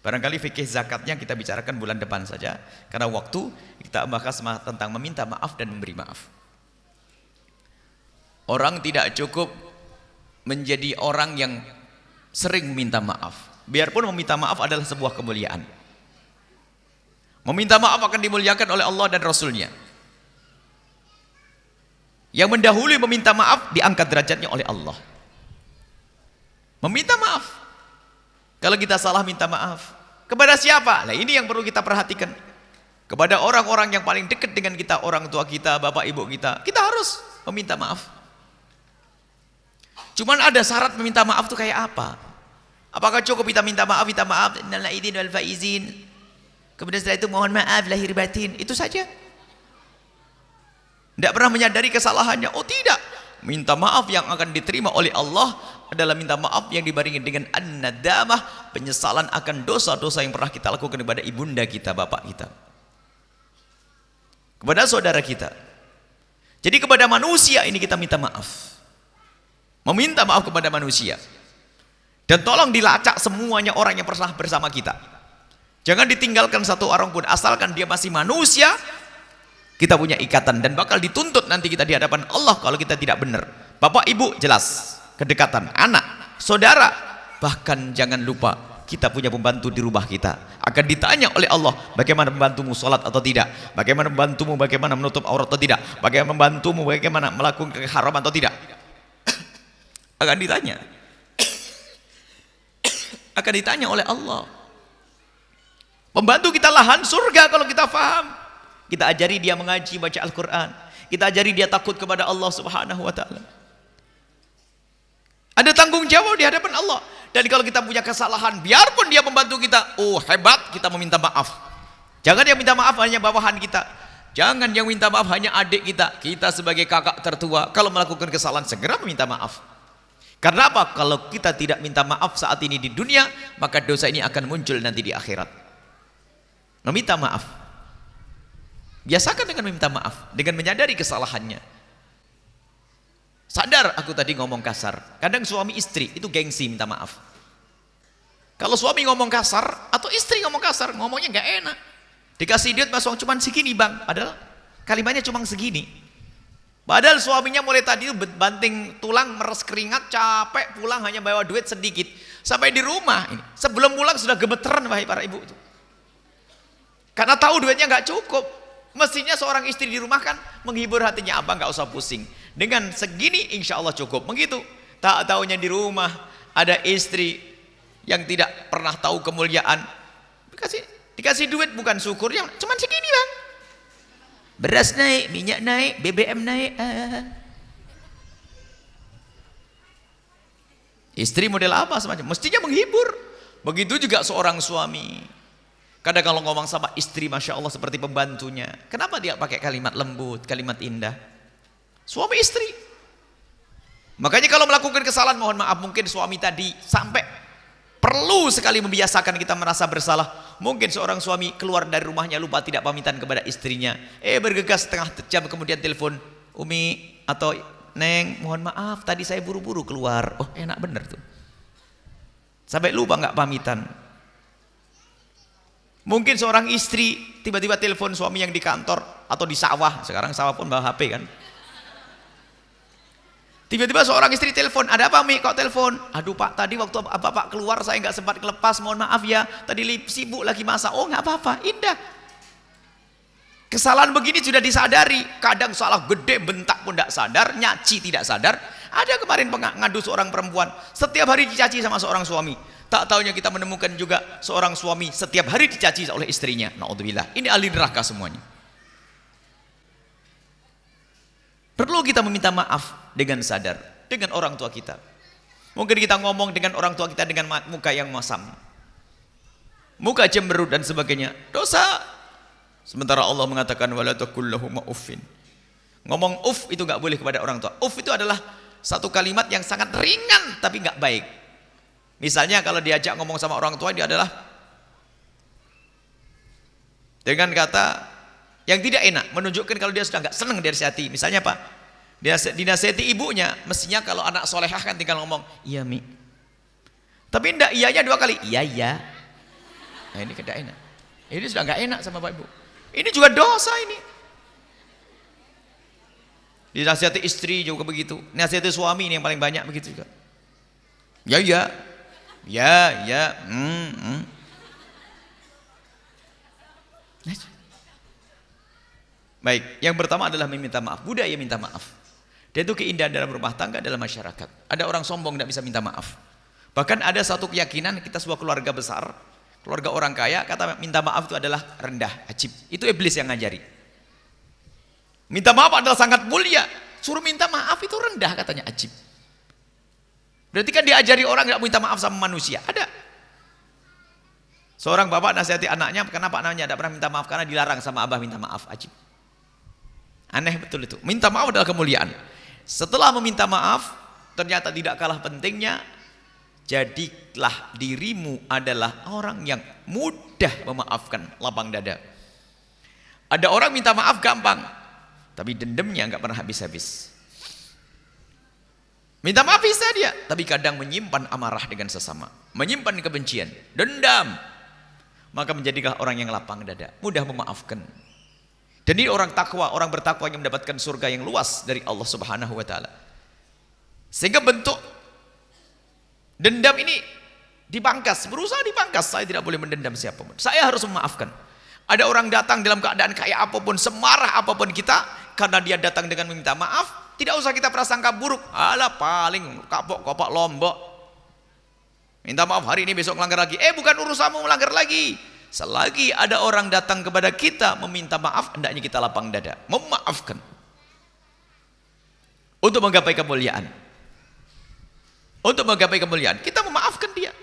Speaker 2: Barangkali fikih zakatnya kita bicarakan bulan depan saja, karena waktu kita bahas tentang meminta maaf dan memberi maaf. Orang tidak cukup menjadi orang yang sering meminta maaf. Biarpun meminta maaf adalah sebuah kemuliaan. Meminta maaf akan dimuliakan oleh Allah dan Rasulnya. Yang mendahului meminta maaf diangkat derajatnya oleh Allah. Meminta maaf. Kalau kita salah minta maaf. Kepada siapa? Nah ini yang perlu kita perhatikan. Kepada orang-orang yang paling dekat dengan kita, orang tua kita, bapak ibu kita. Kita harus meminta maaf. Cuman ada syarat meminta maaf itu kayak apa? Apakah cukup kita minta maaf, innal aidin wal faizin. Kemudian setelah itu mohon maaf lahir batin, itu saja? Tidak pernah menyadari kesalahannya. Oh tidak. Minta maaf yang akan diterima oleh Allah adalah minta maaf yang dibarengi dengan an-nadamah, penyesalan akan dosa-dosa yang pernah kita lakukan kepada ibunda kita, bapak kita, kepada saudara kita. Jadi kepada manusia ini kita minta maaf. Meminta maaf kepada manusia. Dan tolong dilacak semuanya orang yang pernah bersama kita. Jangan ditinggalkan satu orang pun, asalkan dia masih manusia. Kita punya ikatan dan bakal dituntut nanti kita di hadapan Allah kalau kita tidak benar. Bapak ibu jelas, kedekatan, anak, saudara, bahkan jangan lupa kita punya pembantu di rumah kita. Akan ditanya oleh Allah, bagaimana membantumu sholat atau tidak, bagaimana membantumu, bagaimana menutup aurat atau tidak, bagaimana membantumu, bagaimana melakukan keharaman atau tidak. Akan ditanya. Akan ditanya oleh Allah. Pembantu kita lahan surga kalau kita faham. Kita ajari dia mengaji, baca Al-Quran. Kita ajari dia takut kepada Allah Subhanahu wa ta'ala. Ada tanggung jawab di hadapan Allah. Dan kalau kita punya kesalahan, biarpun dia membantu kita, oh hebat, kita meminta maaf. Jangan yang minta maaf hanya bawahan kita. Jangan yang minta maaf hanya adik kita. Kita sebagai kakak tertua, kalau melakukan kesalahan, segera meminta maaf. Karena apa? Kalau kita tidak minta maaf saat ini di dunia, maka dosa ini akan muncul nanti di akhirat. Meminta maaf. Biasakan dengan meminta maaf, dengan menyadari kesalahannya. Sadar aku tadi ngomong kasar. Kadang suami istri itu gengsi minta maaf. Kalau suami ngomong kasar atau istri ngomong kasar, ngomongnya nggak enak. Dikasih duit mas cuma segini bang, padahal kalimatnya cuma segini. Padahal suaminya mulai tadi itu banting tulang, meres keringat, capek, pulang hanya bawa duit sedikit. Sampai di rumah ini, sebelum pulang sudah gemeteran wahai para ibu itu. Karena tahu duitnya nggak cukup. Mestinya seorang istri di rumah kan menghibur hatinya, abang nggak usah pusing. Dengan segini insya Allah cukup. Begitu. Tak taunya di rumah ada istri yang tidak pernah tahu kemuliaan. Dikasih duit bukan syukurnya, cuman segini bang. Beras naik, minyak naik, BBM naik. Istri model apa semacam? Mestinya menghibur. Begitu juga seorang suami. Kadang kalau ngomong sama istri, Masya Allah seperti pembantunya. Kenapa dia pakai kalimat lembut, kalimat indah? Suami istri. Makanya kalau melakukan kesalahan, mohon maaf, mungkin suami tadi sampai perlu sekali membiasakan kita merasa bersalah. Mungkin seorang suami keluar dari rumahnya lupa tidak pamitan kepada istrinya. Bergegas setengah jam kemudian telepon, Umi atau Neng, mohon maaf tadi saya buru-buru keluar. Oh enak bener tuh. Sampai lupa nggak pamitan. Mungkin seorang istri tiba-tiba telepon suami yang di kantor atau di sawah. Sekarang sawah pun bawa HP kan. Tiba-tiba seorang istri telepon, ada apa Mi? Kok telepon? Aduh Pak, tadi waktu Bapak keluar saya nggak sempat ngelepas, mohon maaf ya. Tadi sibuk lagi masak. Oh nggak apa-apa, indah. Kesalahan begini sudah disadari. Kadang salah gede, bentak pun tidak sadar, nyaci tidak sadar. Ada kemarin ngadu seorang perempuan, setiap hari dicaci sama seorang suami. Tak taunya kita menemukan juga seorang suami setiap hari dicaci oleh istrinya. Na'udzubillah. Ini ahli neraka semuanya. Perlu kita meminta maaf dengan sadar, dengan orang tua kita. Mungkin kita ngomong dengan orang tua kita dengan muka yang masam, muka cemberut dan sebagainya. Dosa. Sementara Allah mengatakan wala taqul lahum uffin. Ngomong uff itu nggak boleh kepada orang tua. Uff itu adalah satu kalimat yang sangat ringan tapi nggak baik. Misalnya kalau diajak ngomong sama orang tua, dia adalah dengan kata yang tidak enak, menunjukkan kalau dia sudah nggak senang dinasihati. Misalnya apa? Dia dinasihati ibunya, mestinya kalau anak solehah kan tinggal ngomong, iya Mi. Tapi enggak, iyanya 2 kali, iya iya. Nah ini tidak enak. Ini sudah nggak enak sama Bapak Ibu. Ini juga dosa ini. Dinasihati istri juga begitu. Nasihati suami ini yang paling banyak begitu juga. Ya ya. Ya ya. Baik, yang pertama adalah meminta maaf. Budaya minta maaf. Dan itu keindahan dalam rumah tangga, dalam masyarakat. Ada orang sombong tidak bisa minta maaf. Bahkan ada satu keyakinan kita sebuah keluarga besar, keluarga orang kaya, kata minta maaf itu adalah rendah, ajib. Itu iblis yang ngajari. Minta maaf adalah sangat mulia. Suruh minta maaf itu rendah katanya, ajib. Berarti kan diajari orang nggak minta maaf sama manusia. Ada. Seorang bapak nasihati anaknya, kenapa anaknya tidak pernah minta maaf? Karena dilarang sama abah minta maaf, ajib. Aneh betul itu. Minta maaf adalah kemuliaan. Setelah meminta maaf, ternyata tidak kalah pentingnya, jadilah dirimu adalah orang yang mudah memaafkan, lapang dada. Ada orang minta maaf gampang, tapi dendamnya nggak pernah habis-habis. Minta maaf bisa dia, tapi kadang menyimpan amarah dengan sesama, menyimpan kebencian, dendam. Maka menjadilah orang yang lapang dada, mudah memaafkan. Dan ini orang takwa, orang bertakwa yang mendapatkan surga yang luas dari Allah Subhanahu wa taala. Sehingga bentuk dendam ini dipangkas, berusaha dipangkas. Saya tidak boleh mendendam siapapun. Saya harus memaafkan. Ada orang datang dalam keadaan kayak apapun, semarah apapun kita, karena dia datang dengan meminta maaf, tidak usah kita prasangka buruk. Alah paling kapok-kopok lombok. Minta maaf hari ini, besok melanggar lagi. Bukan urusanmu melanggar lagi. Selagi ada orang datang kepada kita meminta maaf, hendaknya kita lapang dada, memaafkan. Untuk menggapai kemuliaan. Untuk menggapai kemuliaan, kita memaafkan dia.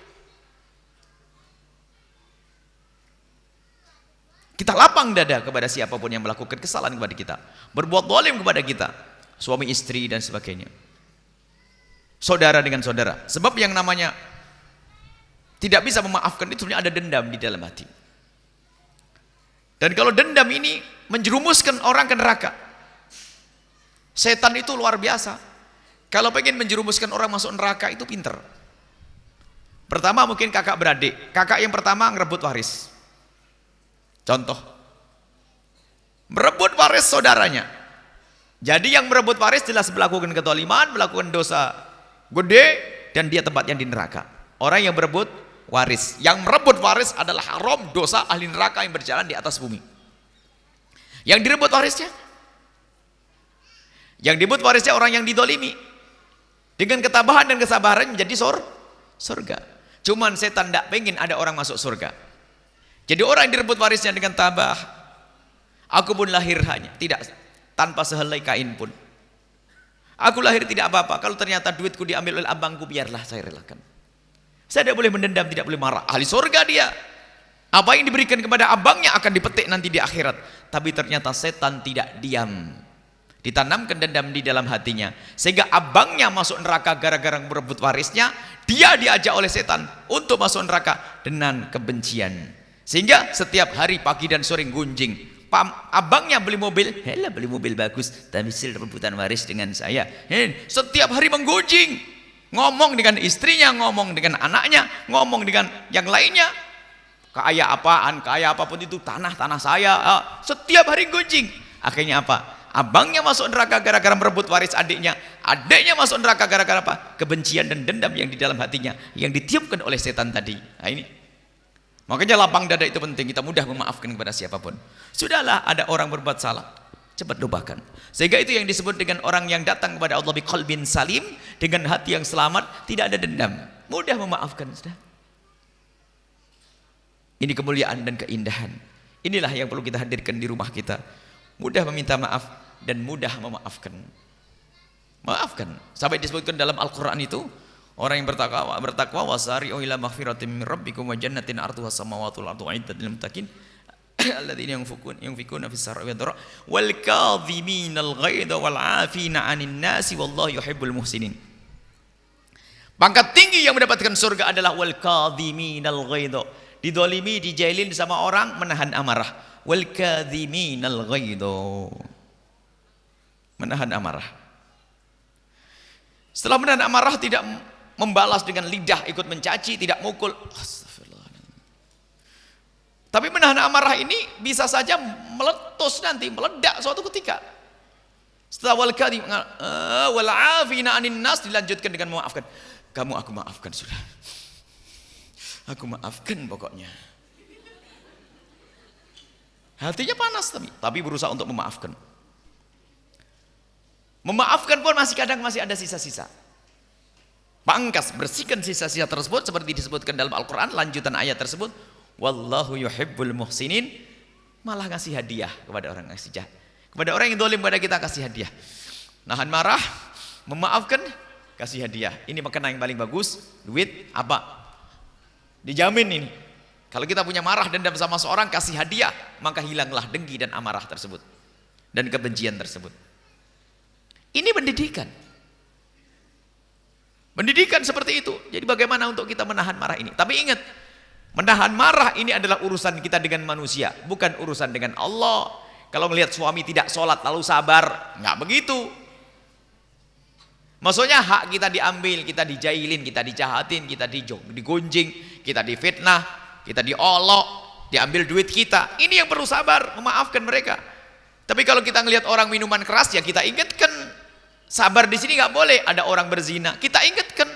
Speaker 2: Kita lapang dada kepada siapapun yang melakukan kesalahan kepada kita, berbuat zalim kepada kita, suami istri dan sebagainya, saudara dengan saudara. Sebab yang namanya tidak bisa memaafkan itu sebenarnya ada dendam di dalam hati. Dan kalau dendam ini menjerumuskan orang ke neraka. Setan itu luar biasa. Kalau pengen menjerumuskan orang masuk neraka itu pinter. Pertama mungkin kakak beradik. Kakak yang pertama ngerebut waris. Contoh, merebut waris saudaranya. Jadi yang merebut waris jelas melakukan kezaliman, melakukan dosa gede, dan dia tempatnya di neraka. Orang yang berebut waris. Yang merebut waris adalah haram, dosa, ahli neraka yang berjalan di atas bumi. Yang direbut warisnya, orang yang didolimi. Dengan ketabahan dan kesabaran menjadi surga. Cuman setan tidak pengen ada orang masuk surga. Jadi orang yang direbut warisnya dengan tabah, aku pun lahir hanya tidak tanpa sehelai kain pun. Aku lahir tidak apa-apa. Kalau ternyata duitku diambil oleh abangku, biarlah saya relakan. Saya tidak boleh mendendam, tidak boleh marah. Ahli surga dia. Apa yang diberikan kepada abangnya akan dipetik nanti di akhirat. Tapi ternyata setan tidak diam. Ditanamkan dendam di dalam hatinya. Sehingga abangnya masuk neraka gara-gara merebut warisnya. Dia diajak oleh setan untuk masuk neraka dengan kebencian. Sehingga setiap hari pagi dan sore gunjing. Abangnya beli mobil, helah beli mobil bagus, tamisil rebutan waris dengan saya. Setiap hari menggunjing, ngomong dengan istrinya, ngomong dengan anaknya, ngomong dengan yang lainnya. Kaya apapun itu, tanah saya. Setiap hari gunjing. Akhirnya apa? Abangnya masuk neraka gara-gara merebut waris adiknya. Adiknya masuk neraka gara-gara apa? Kebencian dan dendam yang di dalam hatinya, yang ditiupkan oleh setan tadi. Nah ini. Makanya lapang dada itu penting, kita mudah memaafkan kepada siapapun. Sudahlah, ada orang berbuat salah, cepat lupakan. Sehingga itu yang disebut dengan orang yang datang kepada Allah biqalbin salim, dengan hati yang selamat, tidak ada dendam, mudah memaafkan. Sudah. Ini kemuliaan dan keindahan. Inilah yang perlu kita hadirkan di rumah kita. Mudah meminta maaf dan mudah memaafkan. Maafkan. Sampai disebutkan dalam Al-Quran itu, orang yang bertakwa wasari'u ila maghfiratin min rabbikum wa jannatin arduha samawati wal ardu uiddat lil muttaqin alladzina yunfikuna fis sarra'i wad dharra wal kadhiminal ghaidha wal 'afina 'anil nasi wallahu yuhibbul muhsinin. Pangkat tinggi yang mendapatkan surga adalah wal kadhiminal ghaidha. Didolimi, dijailin sama orang, menahan amarah. Wal kadhiminal ghaidha. Menahan amarah. Setelah menahan amarah, tidak membalas dengan lidah ikut mencaci, tidak mukul. Astagfirullahaladzim. Tapi menahan amarah ini bisa saja meletus nanti, meledak suatu ketika. Setelah wal kadhim wal 'afina 'anil nas dilanjutkan dengan memaafkan. Kamu aku maafkan sudah. Aku maafkan pokoknya. Hatinya panas tapi berusaha untuk memaafkan. Memaafkan pun kadang masih ada sisa-sisa. Pangkas, bersihkan sisa-sisa tersebut seperti disebutkan dalam Al-Quran, lanjutan ayat tersebut. Wallahu yuhibbul muhsinin. Malah ngasih hadiah kepada orang yang ngasih jahat. Kepada orang yang dolim pada kita kasih hadiah. Nahan marah, memaafkan, kasih hadiah. Ini makanan yang paling bagus, duit apa? Dijamin ini. Kalau kita punya marah dendam sama seorang, kasih hadiah, maka hilanglah dengki dan amarah tersebut. Dan kebencian tersebut. Ini pendidikan. Pendidikan seperti itu. Jadi bagaimana untuk kita menahan marah ini? Tapi ingat, menahan marah ini adalah urusan kita dengan manusia, bukan urusan dengan Allah. Kalau melihat suami tidak sholat lalu sabar, nggak begitu. Maksudnya hak kita diambil, kita dijailin, kita dijahatin, kita digunjing, kita difitnah, kita diolok, diambil duit kita. Ini yang perlu sabar, memaafkan mereka. Tapi kalau kita ngelihat orang minuman keras, ya kita ingatkan. Sabar di sini nggak boleh. Ada orang berzina, kita ingatkan.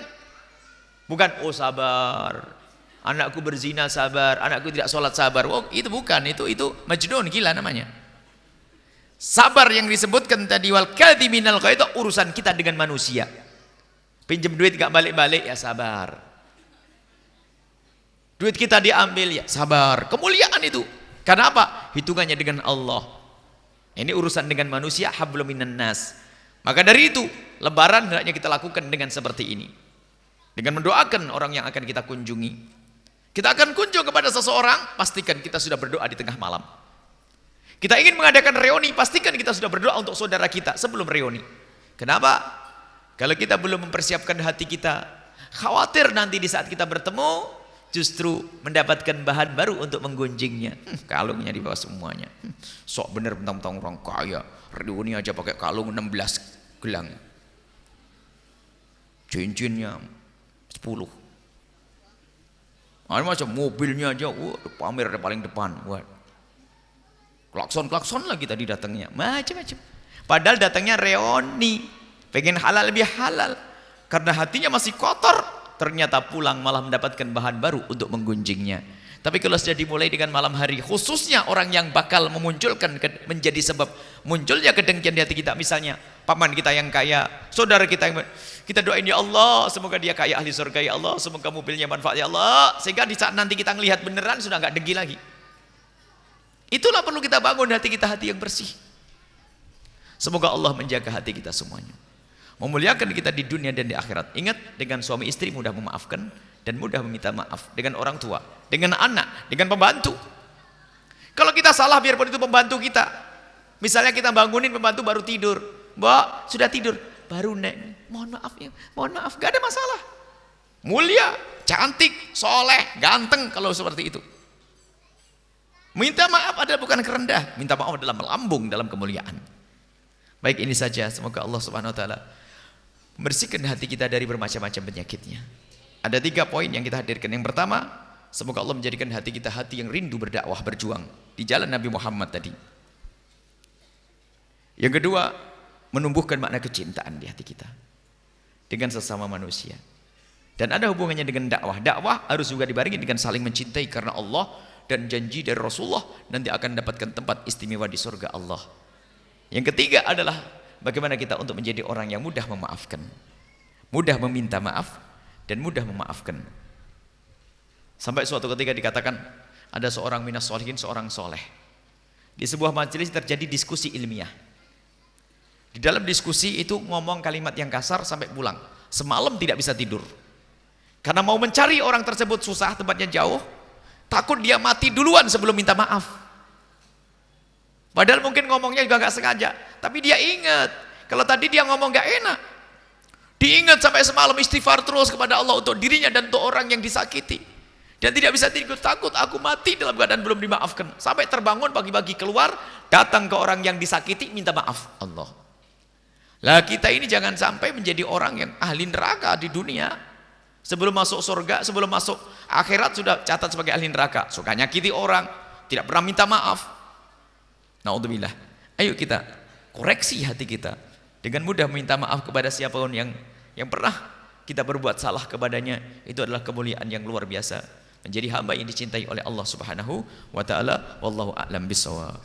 Speaker 2: Bukan, oh sabar, anakku berzina sabar, anakku tidak sholat sabar. Oh itu bukan, itu majnun, gila namanya. Sabar yang disebutkan tadi wal kadhiminal ghaidha, urusan kita dengan manusia. Pinjam duit nggak balik-balik, ya sabar. Duit kita diambil, ya sabar. Kemuliaan itu. Karena apa? Hitungannya dengan Allah. Ini urusan dengan manusia, hablum minan nas. Maka dari itu, lebaran hendaknya kita lakukan dengan seperti ini. Dengan mendoakan orang yang akan kita kunjungi. Kita akan kunjung kepada seseorang, pastikan kita sudah berdoa di tengah malam. Kita ingin mengadakan reuni, pastikan kita sudah berdoa untuk saudara kita sebelum reuni. Kenapa? Kalau kita belum mempersiapkan hati kita, khawatir nanti di saat kita bertemu, justru mendapatkan bahan baru untuk menggunjingnya. Kalungnya di bawah semuanya. Sok bener tentang orang kaya. Reuni aja pakai kalung 16 gelang. Cincinnya 10. Macam mobilnya aja, pamer paling depan. Klakson lagi tadi datangnya. Macam-macam. Padahal datangnya reuni. Pengen halal lebih halal. Karena hatinya masih kotor. ternyata pulang malah mendapatkan bahan baru untuk menggunjingnya. Tapi kalau sudah dimulai dengan malam hari, khususnya orang yang bakal memunculkan menjadi sebab munculnya kedengkian di hati kita, misalnya paman kita yang kaya, saudara kita yang kita doain, ya Allah semoga dia kaya ahli surga, ya Allah semoga mobilnya manfaat, ya Allah, sehingga di saat nanti kita ngelihat beneran sudah nggak dengki lagi. Itulah perlu kita bangun hati kita, hati yang bersih. Semoga Allah menjaga hati kita semuanya, memuliakan kita di dunia dan di akhirat. Ingat, dengan suami istri mudah memaafkan dan mudah meminta maaf, dengan orang tua, dengan anak, dengan pembantu. Kalau kita salah, biarpun itu pembantu kita, misalnya kita bangunin pembantu baru tidur, Mbak sudah tidur, baru nek, mohon maaf ya, mohon maaf, gak ada masalah. Mulia, cantik, soleh, ganteng kalau seperti itu. Minta maaf adalah bukan kerendah, minta maaf adalah melambung dalam kemuliaan. Baik, ini saja, semoga Allah Subhanahu wa taala membersihkan hati kita dari bermacam-macam penyakitnya. Ada 3 poin yang kita hadirkan. Yang pertama, semoga Allah menjadikan hati kita hati yang rindu berdakwah, berjuang di jalan Nabi Muhammad tadi. Yang kedua, menumbuhkan makna kecintaan di hati kita dengan sesama manusia. Dan ada hubungannya dengan dakwah. Dakwah harus juga dibarengi dengan saling mencintai karena Allah dan janji dari Rasulullah nanti akan mendapatkan tempat istimewa di surga Allah. Yang ketiga adalah bagaimana kita untuk menjadi orang yang mudah memaafkan, mudah meminta maaf, dan mudah memaafkan. Sampai suatu ketika dikatakan ada seorang minas sholihin, seorang soleh. Di sebuah majelis terjadi diskusi ilmiah. Di dalam diskusi itu ngomong kalimat yang kasar sampai pulang. Semalam tidak bisa tidur. Karena mau mencari orang tersebut susah, tempatnya jauh. Takut dia mati duluan sebelum minta maaf. Padahal mungkin ngomongnya juga gak sengaja. Tapi dia ingat, kalau tadi dia ngomong gak enak, diingat sampai semalam, istighfar terus kepada Allah untuk dirinya dan untuk orang yang disakiti. Dan tidak bisa tidur, takut aku mati dalam keadaan belum dimaafkan. Sampai terbangun pagi-pagi keluar, datang ke orang yang disakiti, minta maaf Allah. Lah kita ini jangan sampai menjadi orang yang ahli neraka di dunia. Sebelum masuk surga, sebelum masuk akhirat sudah catat sebagai ahli neraka. Suka nyakiti orang, tidak pernah minta maaf. Naudzubillah. Ayo kita koreksi hati kita dengan mudah minta maaf kepada siapapun yang pernah kita berbuat salah kepadanya. Itu adalah kemuliaan yang luar biasa, menjadi hamba yang dicintai oleh Allah Subhanahu wa taala. Wallahu a'lam bishawab.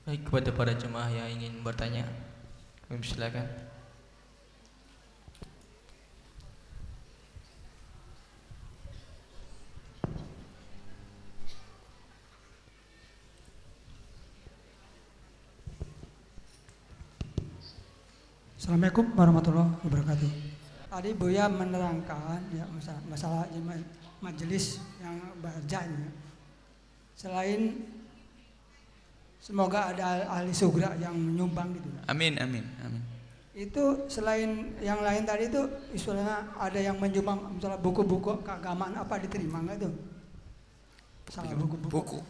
Speaker 3: Baik, kepada para jemaah yang ingin bertanya, kami silakan.
Speaker 4: Assalamualaikum warahmatullahi wabarakatuh. Tadi Buya menerangkan ya masalah majelis yang baca ini. Selain semoga ada ahli surga yang menyumbang gitu.
Speaker 2: Amin, amin, amin.
Speaker 4: Itu selain yang lain tadi itu istilahnya ada yang menyumbang misalnya buku-buku keagamaan apa diterima enggak tuh? Salah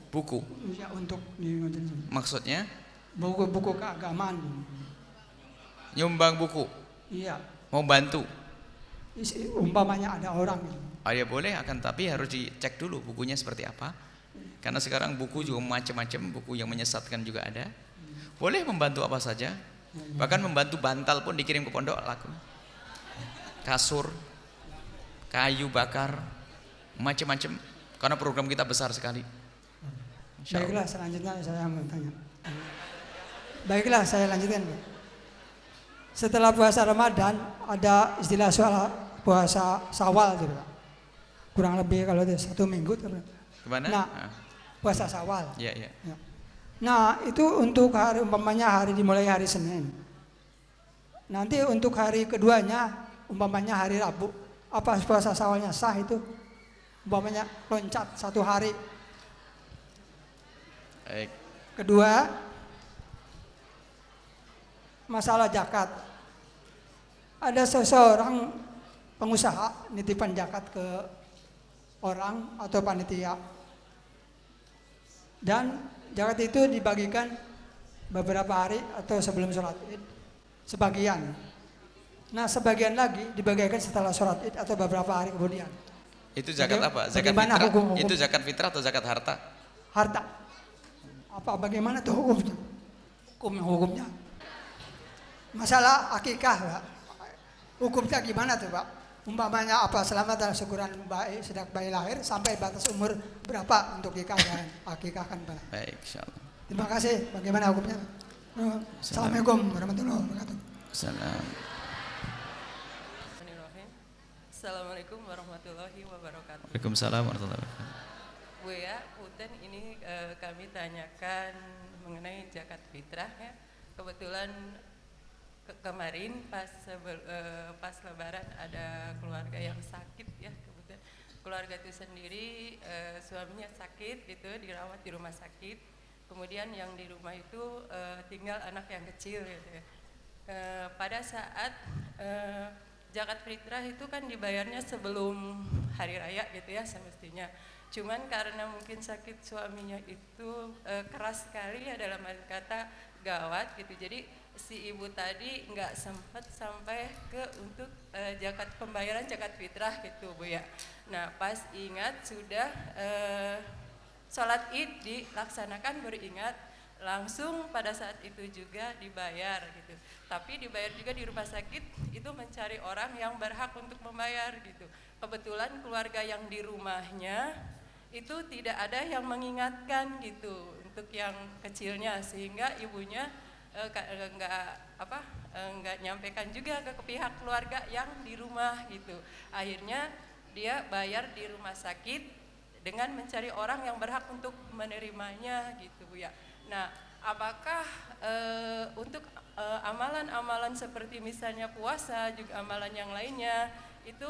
Speaker 2: Buku.
Speaker 4: Ya, untuk di majelis.
Speaker 2: Maksudnya?
Speaker 4: Buku-buku keagamaan.
Speaker 2: Nyumbang buku.
Speaker 4: Iya.
Speaker 2: Mau bantu.
Speaker 4: Umpamanya ada orang gitu.
Speaker 2: Ya boleh, akan tapi harus dicek dulu bukunya seperti apa. Karena sekarang buku juga macam-macam, buku yang menyesatkan juga ada. Boleh membantu apa saja. Bahkan membantu bantal pun dikirim ke pondok laku. Kasur, kayu bakar, macam-macam. Karena program kita besar sekali.
Speaker 4: Baiklah, selanjutnya saya mau tanya. Baiklah, saya lanjutkan. Setelah puasa Ramadan ada istilah soal puasa Syawal gitu, Pak. Kurang lebih kalau itu 1 minggu terus.
Speaker 2: Gimana?
Speaker 4: Nah, puasa Syawal.
Speaker 2: Iya, iya.
Speaker 4: Ya. Nah, itu untuk hari umpamanya hari dimulai hari Senin. Nanti untuk hari keduanya umpamanya hari Rabu. Apa puasa Syawalnya sah itu? Umpamanya loncat 1 hari.
Speaker 2: Baik.
Speaker 4: Kedua, masalah zakat. Ada seseorang pengusaha nitipan zakat ke orang atau panitia. Dan zakat itu dibagikan beberapa hari atau sebelum sholat Id sebagian. Nah, sebagian lagi dibagikan setelah sholat Id atau beberapa hari kemudian.
Speaker 2: Itu zakat apa? Zakat
Speaker 4: Bagaimana
Speaker 2: fitrah?
Speaker 4: hukum?
Speaker 2: Itu zakat fitrah atau zakat harta?
Speaker 4: Harta. Apa bagaimana tuh hukumnya? Hukumnya. Masalah akikah, Pak. Hukumnya gimana tuh, Pak? Umpamanya apa selama dalam syukuran bayi sejak bayi lahir sampai batas umur berapa untuk akikahkan, Pak?
Speaker 2: Baik, insyaallah.
Speaker 4: Terima kasih. Bagaimana hukumnya? Assalamualaikum warahmatullahi wabarakatuh.
Speaker 2: Salam.
Speaker 5: Assalamualaikum warahmatullahi wabarakatuh.
Speaker 2: Waalaikumsalam warahmatullahi wabarakatuh.
Speaker 5: Bu ya, Punten ini kami tanyakan mengenai zakat fitrah ya. Kebetulan kemarin pas Lebaran ada keluarga yang sakit ya, kebetulan keluarga itu sendiri suaminya sakit gitu, dirawat di rumah sakit. Kemudian yang di rumah itu tinggal anak yang kecil gitu ya. Pada saat zakat fitrah itu kan dibayarnya sebelum hari raya gitu ya semestinya. Cuman karena mungkin sakit suaminya itu keras sekali ya, dalam arti kata gawat gitu. Jadi si ibu tadi nggak sempat sampai ke untuk pembayaran zakat fitrah gitu Bu ya. Nah pas ingat sudah sholat id dilaksanakan, baru ingat langsung pada saat itu juga dibayar gitu. Tapi dibayar juga di rumah sakit itu mencari orang yang berhak untuk membayar gitu. Kebetulan keluarga yang di rumahnya itu tidak ada yang mengingatkan gitu untuk yang kecilnya, sehingga ibunya nggak nyampaikan juga ke pihak keluarga yang di rumah gitu. Akhirnya dia bayar di rumah sakit dengan mencari orang yang berhak untuk menerimanya gitu Bu ya. Nah, apakah untuk amalan-amalan seperti misalnya puasa, juga amalan yang lainnya itu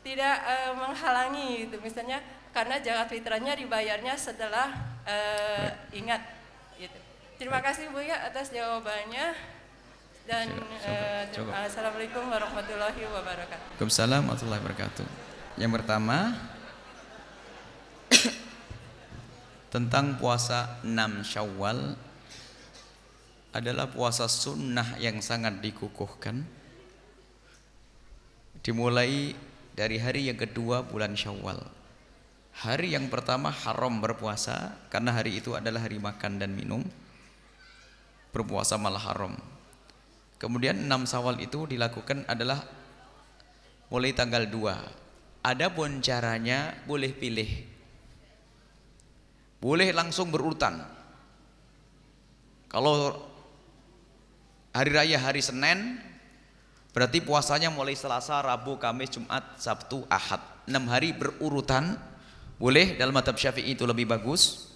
Speaker 5: tidak menghalangi gitu, misalnya karena zakat fitrahnya dibayarnya setelah ingat gitu. Terima kasih Bu ya atas jawabannya, dan assalamualaikum warahmatullahi wabarakatuh.
Speaker 2: Waalaikumsalam warahmatullahi wabarakatuh. Yang pertama tentang puasa 6 Syawal adalah puasa sunnah yang sangat dikukuhkan, dimulai dari hari yang kedua bulan Syawal. Hari yang pertama haram berpuasa karena hari itu adalah hari makan dan minum, berpuasa malah haram. Kemudian 6 Syawal itu dilakukan adalah mulai tanggal 2. Adapun caranya boleh pilih, boleh langsung berurutan. Kalau hari raya hari Senin, berarti puasanya mulai Selasa, Rabu, Kamis, Jumat, Sabtu, Ahad. 6 hari berurutan, boleh. Dalam mazhab Syafi'i itu lebih bagus.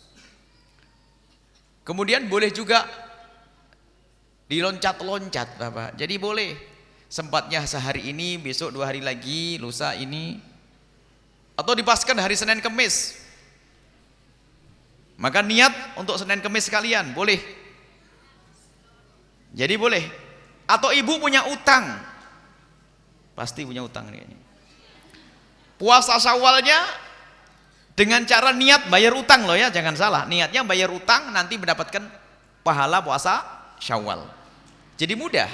Speaker 2: Kemudian boleh juga diloncat-loncat Bapak. Jadi boleh sempatnya sehari ini, besok 2 hari lagi, lusa ini, atau dipaskan hari Senin Kamis. Maka niat untuk Senin Kamis sekalian, boleh. Jadi boleh. Atau ibu punya utang, pasti punya utang nih. Puasa Syawalnya dengan cara niat bayar utang loh ya, jangan salah. Niatnya bayar utang, nanti mendapatkan pahala puasa Syawal. Jadi mudah.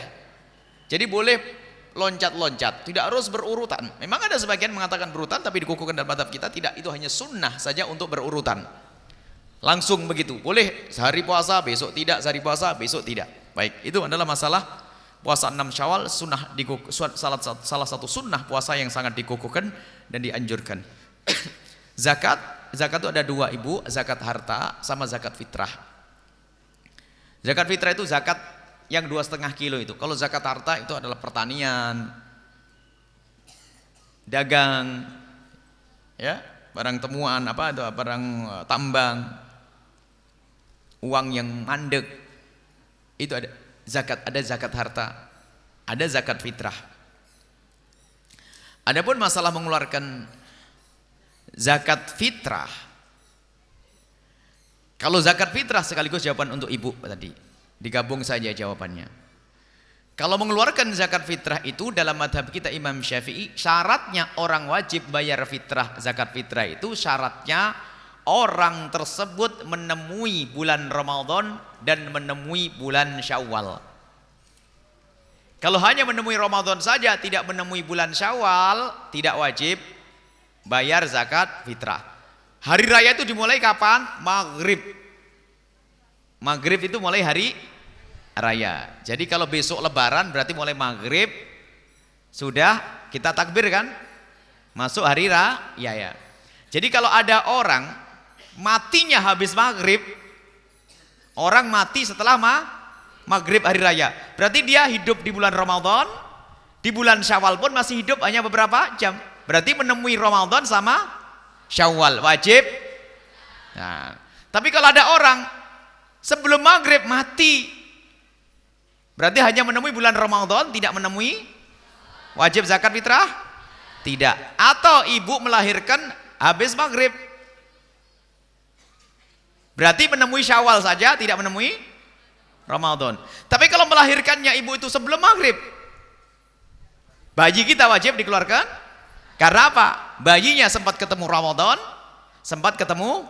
Speaker 2: Jadi boleh loncat-loncat, tidak harus berurutan. Memang ada sebagian mengatakan berurutan, tapi dikukuhkan dalam mazhab kita tidak, itu hanya sunnah saja untuk berurutan. Langsung begitu, boleh sehari puasa, besok tidak, sehari puasa, besok tidak. Baik, itu adalah masalah puasa 6 Syawal, salah satu sunnah puasa yang sangat dikukuhkan dan dianjurkan. Zakat itu ada 2 ibu, zakat harta sama zakat fitrah. Zakat fitrah itu zakat yang 2,5 kilo itu. Kalau zakat harta itu adalah pertanian, dagang, ya, barang temuan, barang tambang, uang yang mandek, itu ada zakat harta, ada zakat fitrah. Adapun masalah mengeluarkan zakat fitrah, kalau zakat fitrah sekaligus jawaban untuk ibu tadi, digabung saja jawabannya. Kalau mengeluarkan zakat fitrah itu dalam madhab kita Imam Syafi'i, syaratnya orang wajib bayar fitrah, zakat fitrah itu syaratnya orang tersebut menemui bulan Ramadan dan menemui bulan Syawal. Kalau hanya menemui Ramadan saja, tidak menemui bulan Syawal, tidak wajib bayar zakat fitrah. Hari raya itu dimulai kapan? Maghrib. Maghrib itu mulai hari raya. Jadi kalau besok lebaran berarti mulai maghrib sudah kita takbir kan? Masuk hari raya ya. Jadi kalau ada orang matinya habis maghrib, orang mati setelah maghrib hari raya, berarti dia hidup di bulan Ramadan, di bulan Syawal pun masih hidup hanya beberapa jam. Berarti menemui Ramadan sama Syawal wajib. Nah, tapi kalau ada orang sebelum maghrib mati, berarti hanya menemui bulan Ramadan, tidak menemui wajib zakat fitrah? Tidak. Atau ibu melahirkan habis maghrib, berarti menemui Syawal saja, tidak menemui Ramadan. Tapi kalau melahirkannya ibu itu sebelum maghrib, bayi kita wajib dikeluarkan. Karena apa? Bayinya sempat ketemu Ramadan, sempat ketemu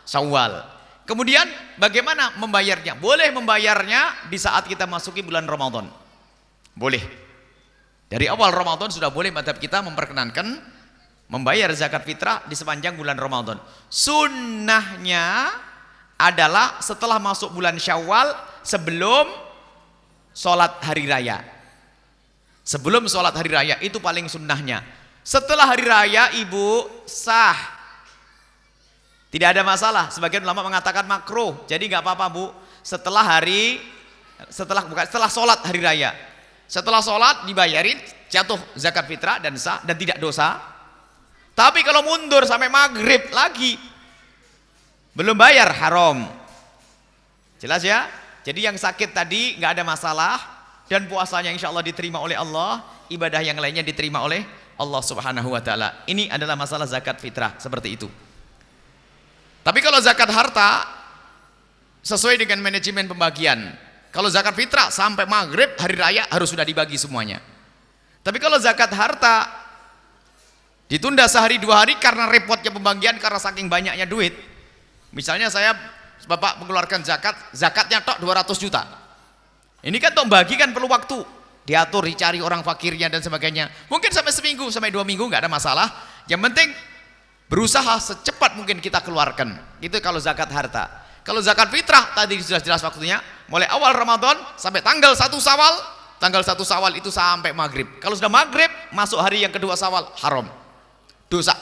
Speaker 2: Syawal. Kemudian bagaimana membayarnya? Boleh membayarnya di saat kita masuki bulan Ramadan. Boleh. Dari awal Ramadan sudah boleh mazhab kita memperkenankan membayar zakat fitrah di sepanjang bulan Ramadan. Sunnahnya adalah setelah masuk bulan Syawal, sebelum sholat hari raya. Sebelum sholat hari raya itu paling sunnahnya. Setelah hari raya ibu sah, tidak ada masalah. Sebagian ulama mengatakan makruh, jadi nggak apa-apa bu. Setelah sholat hari raya, setelah sholat dibayarin, jatuh zakat fitrah dan sah dan tidak dosa. Tapi kalau mundur sampai maghrib lagi belum bayar, haram. Jelas ya? Jadi yang sakit tadi nggak ada masalah, dan puasanya insya Allah diterima oleh Allah, ibadah yang lainnya diterima oleh Allah Subhanahu wa ta'ala. Ini adalah masalah zakat fitrah, seperti itu. Tapi kalau zakat harta sesuai dengan manajemen pembagian. Kalau zakat fitrah sampai maghrib hari raya harus sudah dibagi semuanya. Tapi kalau zakat harta ditunda sehari dua hari karena repotnya pembagian, karena saking banyaknya duit. Misalnya bapak mengeluarkan zakatnya tok 200 juta. Ini kan untuk bagi kan perlu waktu, diatur, dicari orang fakirnya dan sebagainya. Mungkin sampai seminggu, sampai 2 minggu nggak ada masalah. Yang penting berusaha secepat mungkin kita keluarkan. Itu kalau zakat harta. Kalau zakat fitrah tadi sudah jelas waktunya, mulai awal Ramadan sampai tanggal 1 Syawal. Tanggal 1 Syawal itu sampai maghrib. Kalau sudah maghrib masuk hari yang kedua Syawal, haram, dosa.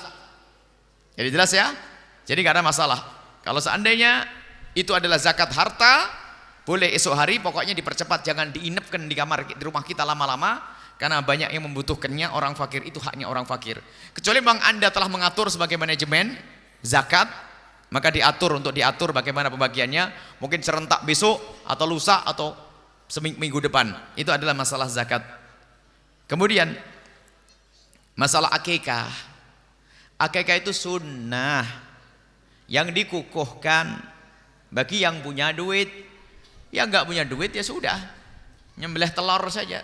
Speaker 2: Jadi jelas ya. Jadi nggak ada masalah. Kalau seandainya itu adalah zakat harta, boleh esok hari, pokoknya dipercepat, jangan diinapkan di kamar di rumah kita lama-lama, karena banyak yang membutuhkannya. Orang fakir itu haknya orang fakir. Kecuali memang Anda telah mengatur sebagai manajemen zakat, maka diatur bagaimana pembagiannya, mungkin serentak besok atau lusa atau seminggu depan. Itu adalah masalah zakat. Kemudian masalah akikah. Akikah itu sunnah yang dikukuhkan bagi yang punya duit. Yang nggak punya duit ya sudah, nyembelih telur saja,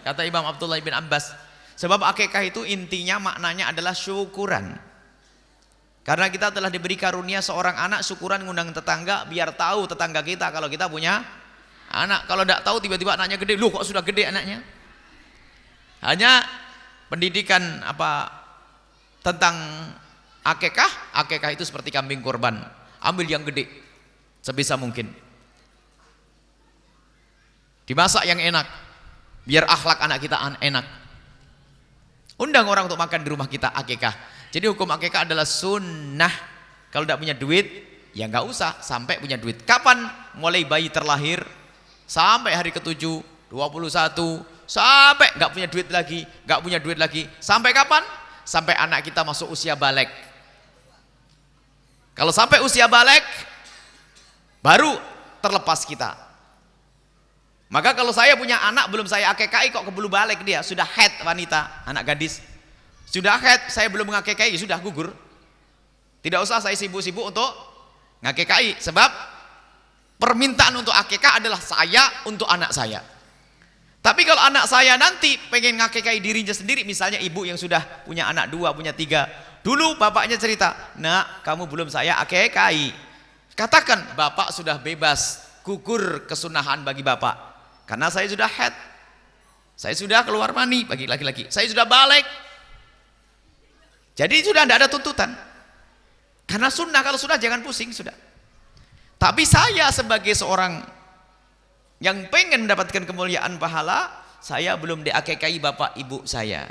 Speaker 2: kata Imam Abdullah bin Abbas. Sebab akikah itu intinya maknanya adalah syukuran. Karena kita telah diberi karunia seorang anak, syukuran ngundang tetangga biar tahu tetangga kita kalau kita punya anak. Kalau tidak tahu tiba-tiba anaknya gede, loh kok sudah gede anaknya. Hanya pendidikan tentang akikah itu seperti kambing kurban, ambil yang gede sebisa mungkin. Dimasak yang enak, biar akhlak anak kita enak. Undang orang untuk makan di rumah kita akikah. Jadi hukum akikah adalah sunnah. Kalau tidak punya duit, ya nggak usah sampai punya duit. Kapan? Mulai bayi terlahir sampai hari ke-7, 21, sampai nggak punya duit lagi, nggak punya duit lagi. Sampai kapan? Sampai anak kita masuk usia balik. Kalau sampai usia balik, baru terlepas kita. Maka kalau saya punya anak belum saya akikahi kok keburu balik dia, sudah haid wanita, anak gadis. Sudah haid, saya belum mengakikahi, sudah gugur. Tidak usah saya sibuk-sibuk untuk ngakikahi, sebab permintaan untuk akikah adalah saya untuk anak saya. Tapi kalau anak saya nanti pengen ngakikahi dirinya sendiri, misalnya ibu yang sudah punya anak 2, punya 3. Dulu bapaknya cerita, "Nak, kamu belum saya akikahi." Katakan, "Bapak sudah bebas, gugur kesunahan bagi bapak. Karena saya sudah haid, saya sudah keluar mani bagi laki-laki, saya sudah balik." Jadi sudah tidak ada tuntutan. Karena sunnah, kalau sudah jangan pusing sudah. Tapi saya sebagai seorang yang pengen mendapatkan kemuliaan pahala, saya belum diakekahi bapak ibu saya.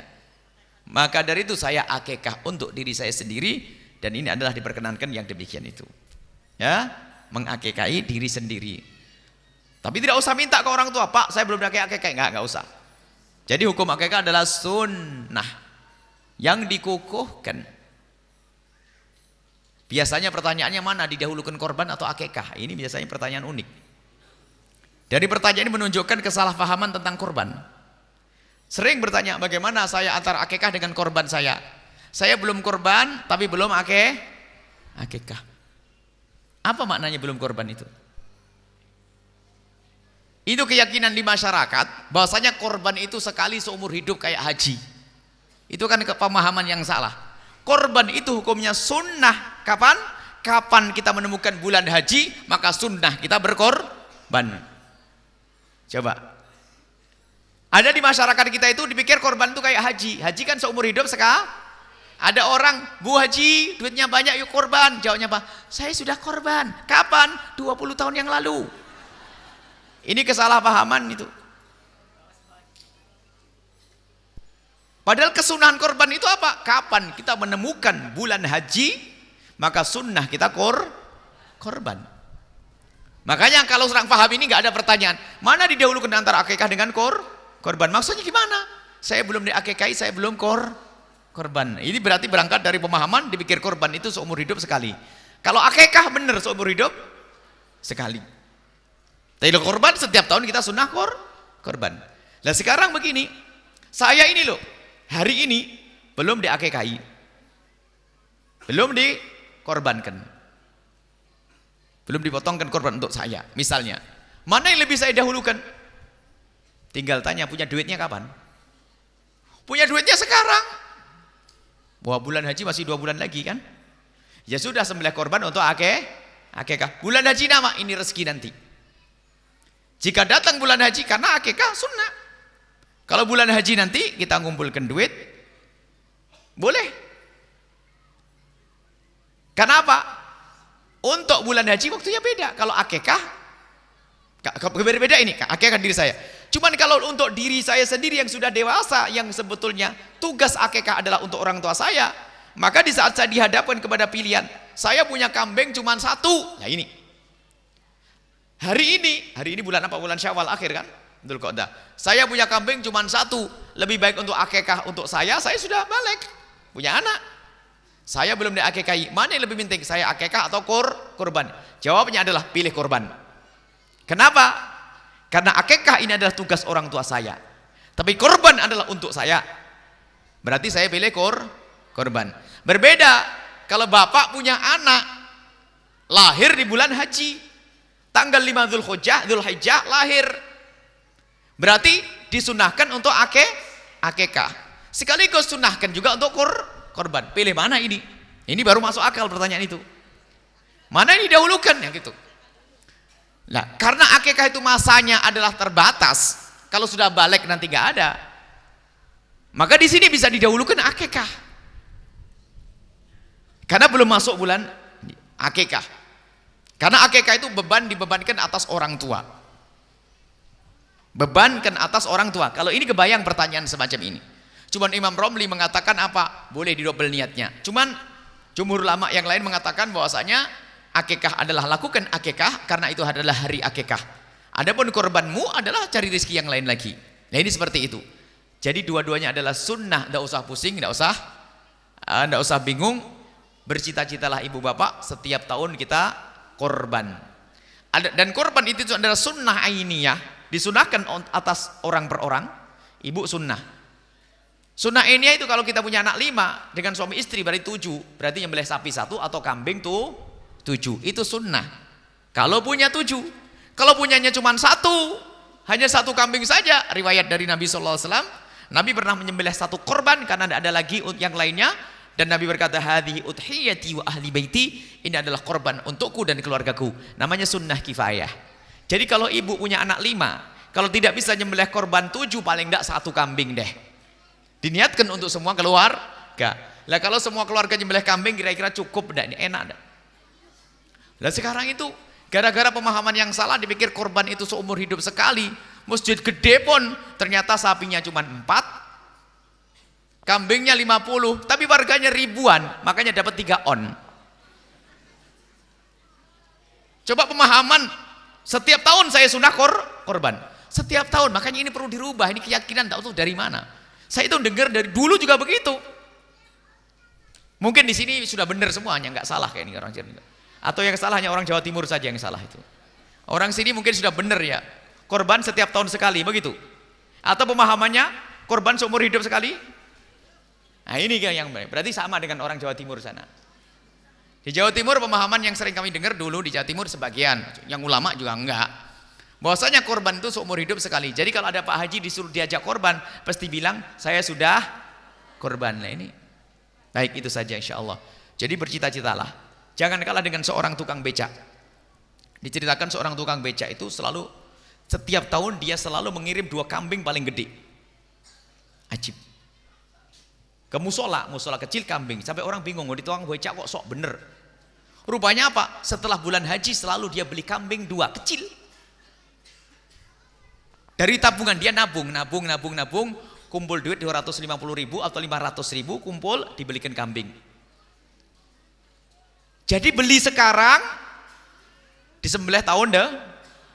Speaker 2: Maka dari itu saya akekah untuk diri saya sendiri, dan ini adalah diperkenankan yang demikian itu. Ya, mengakekahi diri sendiri. Tapi tidak usah minta ke orang tua, Pak, saya belum diakekahi, enggak usah. Jadi hukum akekah adalah sunnah yang dikukuhkan. Biasanya pertanyaannya mana, didahulukan korban atau akekah? Ini biasanya pertanyaan unik. Dari pertanyaan ini menunjukkan kesalahpahaman tentang korban. Sering bertanya, bagaimana saya antara akekah dengan korban saya? Saya belum korban, tapi belum akekah. Apa maknanya belum korban itu? Itu keyakinan di masyarakat, bahwasanya korban itu sekali seumur hidup kayak haji. Itu kan pemahaman yang salah. Korban itu hukumnya sunnah. Kapan? Kapan kita menemukan bulan haji, maka sunnah kita berkorban. Coba. Ada di masyarakat kita itu dipikir korban itu kayak haji. Haji kan seumur hidup sekali. Ada orang, Bu Haji, duitnya banyak, yuk korban. Jawabnya apa? Saya sudah korban. Kapan? 20 tahun yang lalu. Ini kesalahpahaman itu. Padahal kesunahan korban itu apa? Kapan kita menemukan bulan haji, maka sunnah kita korban. Makanya kalau orang paham ini nggak ada pertanyaan, mana didahulukan antara akikah dengan korban? Maksudnya gimana? Saya belum diakikahi, saya belum korban. Ini berarti berangkat dari pemahaman dipikir korban itu seumur hidup sekali. Kalau akikah benar seumur hidup sekali. Tapi korban setiap tahun kita sunnah korban. Nah sekarang begini, saya ini loh, hari ini belum diakikahi, belum dikorbankan, belum dipotongkan korban untuk saya. Misalnya, mana yang lebih saya dahulukan? Tinggal tanya, punya duitnya kapan? Punya duitnya sekarang. Wah, bulan haji masih 2 bulan lagi kan? Ya sudah, sembelih korban untuk akikah. Bulan haji nama, ini rezeki nanti. Jika datang bulan haji karena akikah sunnah. Kalau bulan haji nanti kita ngumpulkan duit, boleh. Kenapa? Untuk bulan haji waktunya beda. Kalau akikah, berbeda ini, akikah diri saya. Cuman kalau untuk diri saya sendiri yang sudah dewasa, yang sebetulnya tugas akikah adalah untuk orang tua saya, maka di saat saya dihadapkan kepada pilihan, saya punya kambing cuma 1, ya ini. Hari ini bulan apa? Bulan Syawal akhir kan? Dzulqa'dah. Saya punya kambing cuma 1, lebih baik untuk akikah untuk saya sudah balik, punya anak. Saya belum diakikahi, mana yang lebih penting? Saya akikah atau korban? Jawabnya adalah pilih korban. Kenapa? Karena akikah ini adalah tugas orang tua saya, tapi korban adalah untuk saya. Berarti saya pilih korban. Berbeda kalau bapak punya anak lahir di bulan haji, tanggal 5 Dzulhijjah lahir, berarti disunahkan untuk akikah. Sekaligus sunahkan juga untuk korban. Pilih mana ini? Ini baru masuk akal pertanyaan itu. Mana ini dahulukan yang gitu. Nah, karena akikah itu masanya adalah terbatas, kalau sudah balik nanti nggak ada, maka di sini bisa didahulukan akikah. Karena belum masuk bulan akikah. Karena akikah itu dibebankan atas orang tua. Bebankan atas orang tua. Kalau ini kebayang pertanyaan semacam ini. Cuman Imam Romli mengatakan apa? Boleh didobel niatnya. Cuman jumhur ulama yang lain mengatakan bahwasanya akikah adalah lakukan akikah karena itu adalah hari akikah. Adapun korbanmu adalah cari rezeki yang lain lagi. Nah ini seperti itu. Jadi dua-duanya adalah sunnah. Tidak usah pusing, tidak usah bingung. Bercita-citalah ibu bapak setiap tahun kita korban. Dan korban itu adalah sunnah ainiyah, disunahkan atas orang per orang. Ibu sunnah. Sunnah ainiyah itu kalau kita punya anak 5 dengan suami istri berarti 7, berarti nyembelih sapi 1 atau kambing tuh 7. Itu sunnah. Kalau punya 7, kalau punyanya cuma 1, hanya 1 kambing saja, riwayat dari Nabi SAW, Nabi pernah menyembelih 1 korban karena tidak ada lagi yang lainnya. Dan Nabi berkata, hadhihi udhiyati wa ahli baiti, ini adalah korban untukku dan keluargaku. Namanya sunnah kifayah. Jadi kalau ibu punya anak 5, kalau tidak bisa nyembelih korban 7, paling tidak 1 kambing deh. Diniatkan untuk semua keluarga. Lah kalau semua keluarga nyembelih kambing kira-kira cukup enggak? Ini enak enggak? Lah sekarang itu gara-gara pemahaman yang salah dipikir korban itu seumur hidup sekali. Masjid gede pun ternyata sapinya cuma 4, kambingnya 50, tapi warganya ribuan, makanya dapat 3 on. Coba pemahaman, setiap tahun saya sunnah korban. Setiap tahun, makanya ini perlu dirubah. Ini keyakinan tak tahu dari mana. Saya itu dengar dari dulu juga begitu. Mungkin di sini sudah benar semuanya, nggak salah kayak ini orang Jawa. Atau yang salah hanya orang Jawa Timur saja yang salah itu. Orang sini mungkin sudah benar ya. Korban setiap tahun sekali, begitu. Atau pemahamannya korban seumur hidup sekali. Nah ini yang baik. Berarti sama dengan orang Jawa Timur sana. Di Jawa Timur pemahaman yang sering kami dengar dulu di Jawa Timur sebagian, yang ulama juga enggak. Bahwasanya korban itu seumur hidup sekali. Jadi kalau ada Pak Haji disuruh diajak korban, pasti bilang saya sudah korban. Nah ini baik, itu saja insya Allah. Jadi bercita-citalah, jangan kalah dengan seorang tukang becak. Diceritakan seorang tukang becak itu selalu setiap tahun dia selalu mengirim 2 kambing paling gede. Ajib. Ke musola kecil kambing, sampai orang bingung, di tukang becak kok sok bener. Rupanya apa? Setelah bulan haji selalu dia beli kambing 2 kecil. Dari tabungan dia nabung, kumpul duit 250.000 atau 500.000, kumpul dibelikan kambing. Jadi beli sekarang, disembelih tahun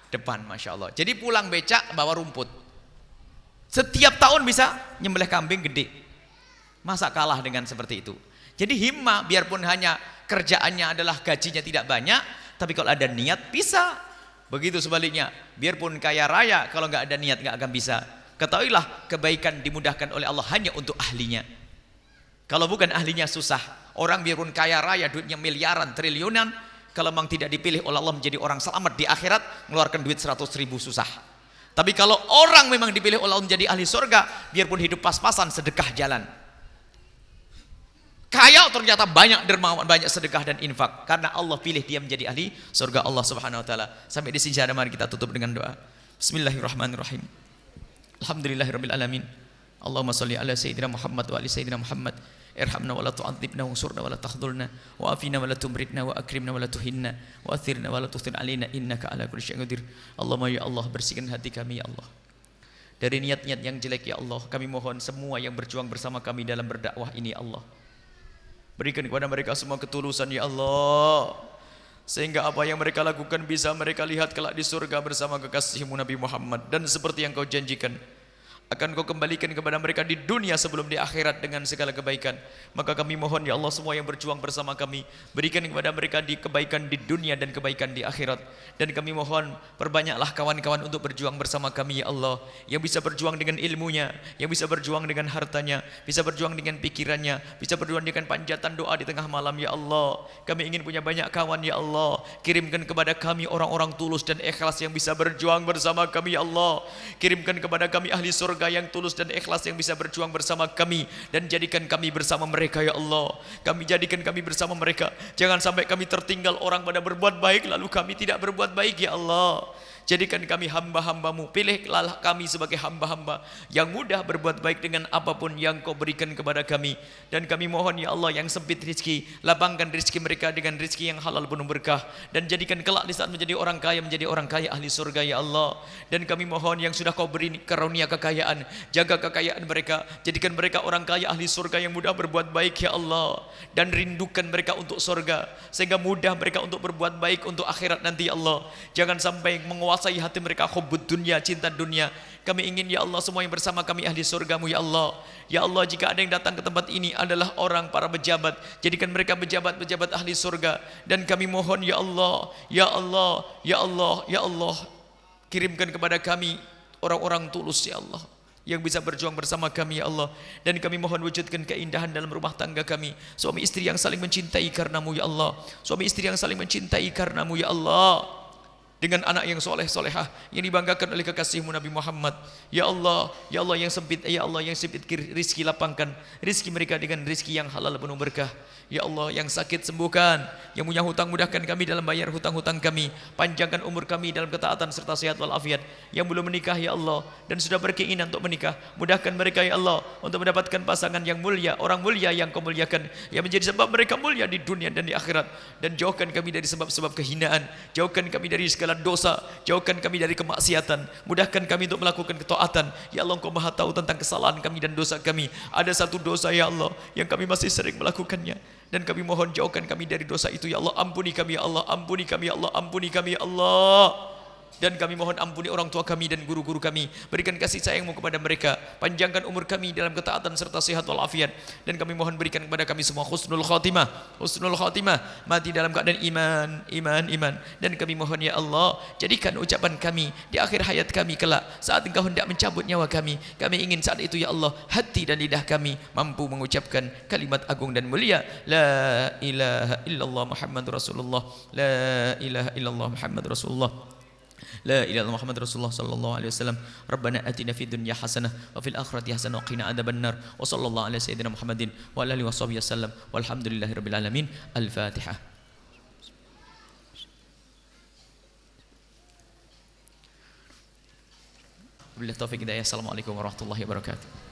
Speaker 2: depan, masya Allah. Jadi pulang becak bawa rumput. Setiap tahun bisa nyembelih kambing gede. Masa kalah dengan seperti itu? Jadi himmah, biarpun hanya kerjaannya adalah gajinya tidak banyak, tapi kalau ada niat bisa. Begitu sebaliknya, biarpun kaya raya, kalau nggak ada niat nggak akan bisa. Ketahuilah kebaikan dimudahkan oleh Allah hanya untuk ahlinya. Kalau bukan ahlinya susah. Orang biarpun kaya raya, duitnya miliaran, triliunan, kalau memang tidak dipilih oleh Allah menjadi orang selamat di akhirat, mengeluarkan duit 100.000 susah. Tapi kalau orang memang dipilih oleh Allah menjadi ahli surga, biarpun hidup pas-pasan, sedekah jalan. Kaya ternyata banyak dermawan, banyak sedekah dan infak, karena Allah pilih dia menjadi ahli surga Allah Subhanahu wa taala. Sampai di sini saja, mari kita tutup dengan doa. Bismillahirrahmanirrahim. Alhamdulillahirabbil alamin. Allahumma shalli ala sayyidina Muhammad wa ali sayyidina Muhammad. Irhamna wa la tu'adzibna wa ansurna wa la takhdhulna wa afina wa la tumritna wa akrimna wa la tuhinna wa athirna wa la tuthir alaina innaka ala kulli syai'in qadir. Allahumma ya Allah, bersihkan hati kami ya Allah dari niat-niat yang jelek ya Allah. Kami mohon semua yang berjuang bersama kami dalam berdakwah ini ya Allah, berikan kepada mereka semua ketulusan ya Allah, sehingga apa yang mereka lakukan bisa mereka lihat kelak di surga bersama kekasihmu Nabi Muhammad. Dan seperti yang kau janjikan, akan kau kembalikan kepada mereka di dunia sebelum di akhirat dengan segala kebaikan. Maka kami mohon ya Allah, semua yang berjuang bersama kami, berikan kepada mereka di kebaikan di dunia dan kebaikan di akhirat. Dan kami mohon perbanyaklah kawan-kawan untuk berjuang bersama kami ya Allah, yang bisa berjuang dengan ilmunya, yang bisa berjuang dengan hartanya, bisa berjuang dengan pikirannya, bisa berjuang dengan panjatan doa di tengah malam ya Allah. Kami ingin punya banyak kawan ya Allah. Kirimkan kepada kami orang-orang tulus dan ikhlas yang bisa berjuang bersama kami ya Allah. Kirimkan kepada kami ahli surga yang tulus dan ikhlas yang bisa berjuang bersama kami, dan jadikan kami bersama mereka ya Allah. Kami jadikan kami bersama mereka. Jangan sampai kami tertinggal orang pada berbuat baik lalu kami tidak berbuat baik ya Allah. Jadikan kami hamba-hambamu. Pilihlah kami sebagai hamba-hamba yang mudah berbuat baik dengan apapun yang kau berikan kepada kami. Dan kami mohon ya Allah, yang sempit rizki, lapangkan rizki mereka dengan rizki yang halal penuh berkah. Dan jadikan kelak di saat menjadi orang kaya, menjadi orang kaya ahli surga ya Allah. Dan kami mohon yang sudah kau beri karunia kekayaan, jaga kekayaan mereka. Jadikan mereka orang kaya ahli surga yang mudah berbuat baik ya Allah. Dan rindukan mereka untuk surga, sehingga mudah mereka untuk berbuat baik untuk akhirat nanti ya Allah. Jangan sampai menguasai hati mereka hubbud dunia, cinta dunia. Kami ingin ya Allah semua yang bersama kami ahli surgamu ya Allah. Ya Allah, jika ada yang datang ke tempat ini adalah orang para pejabat, jadikan mereka pejabat-pejabat ahli surga. Dan kami mohon ya Allah, ya Allah, ya Allah, ya Allah, kirimkan kepada kami orang-orang tulus ya Allah, yang bisa berjuang bersama kami ya Allah. Dan kami mohon wujudkan keindahan dalam rumah tangga kami, suami istri yang saling mencintai karenamu ya Allah, suami istri yang saling mencintai karenamu ya Allah. dengan anak yang soleh solehah yang dibanggakan oleh kekasihmu Nabi Muhammad. Ya Allah yang sempit, ya Allah yang sempit rizki lapangkan rizki mereka dengan rizki yang halal penuh berkah. Ya Allah yang sakit sembuhkan, yang punya hutang mudahkan kami dalam bayar hutang-hutang kami, panjangkan umur kami dalam ketaatan serta sehat walafiat. Yang belum menikah ya Allah dan sudah berkeinginan untuk menikah, mudahkan mereka ya Allah untuk mendapatkan pasangan yang mulia, orang mulia yang kau muliakan, yang menjadi sebab mereka mulia di dunia dan di akhirat. Dan jauhkan kami dari sebab-sebab kehinaan, jauhkan kami dari segala dosa, jauhkan kami dari kemaksiatan, mudahkan kami untuk melakukan ketaatan. Ya Allah Engkau Maha tahu tentang kesalahan kami dan dosa kami. Ada satu dosa ya Allah yang kami masih sering melakukannya, dan kami mohon jauhkan kami dari dosa itu ya Allah. Ampuni kami ya Allah, ampuni kami ya Allah, ampuni kami ya Allah. Dan kami mohon ampuni orang tua kami dan guru-guru kami. Berikan kasih sayangmu kepada mereka, panjangkan umur kami dalam ketaatan serta sehat walafiat. Dan kami mohon berikan kepada kami semua husnul khatimah, husnul khatimah, mati dalam keadaan iman. Dan kami mohon ya Allah, jadikan ucapan kami di akhir hayat kami kelak, saat Engkau hendak mencabut nyawa kami ingin saat itu ya Allah hati dan lidah kami mampu mengucapkan kalimat agung dan mulia, la ilaha illallah Muhammadur Rasulullah, la ilaha illallah Muhammadur Rasulullah, la ilaha illallah Muhammad Rasulullah sallallahu alaihi wasallam. Rabbana atina fid dunya hasanah wa fil akhirati hasanah wa qina adzabannar. Wa sallallahu ala sayyidina Muhammadin wa ala alihi washabihi wasallam. Walhamdulillahirabbil alamin. Al-Fatihah. Wabillahi taufiq hidayah. Assalamualaikum warahmatullahi wabarakatuh.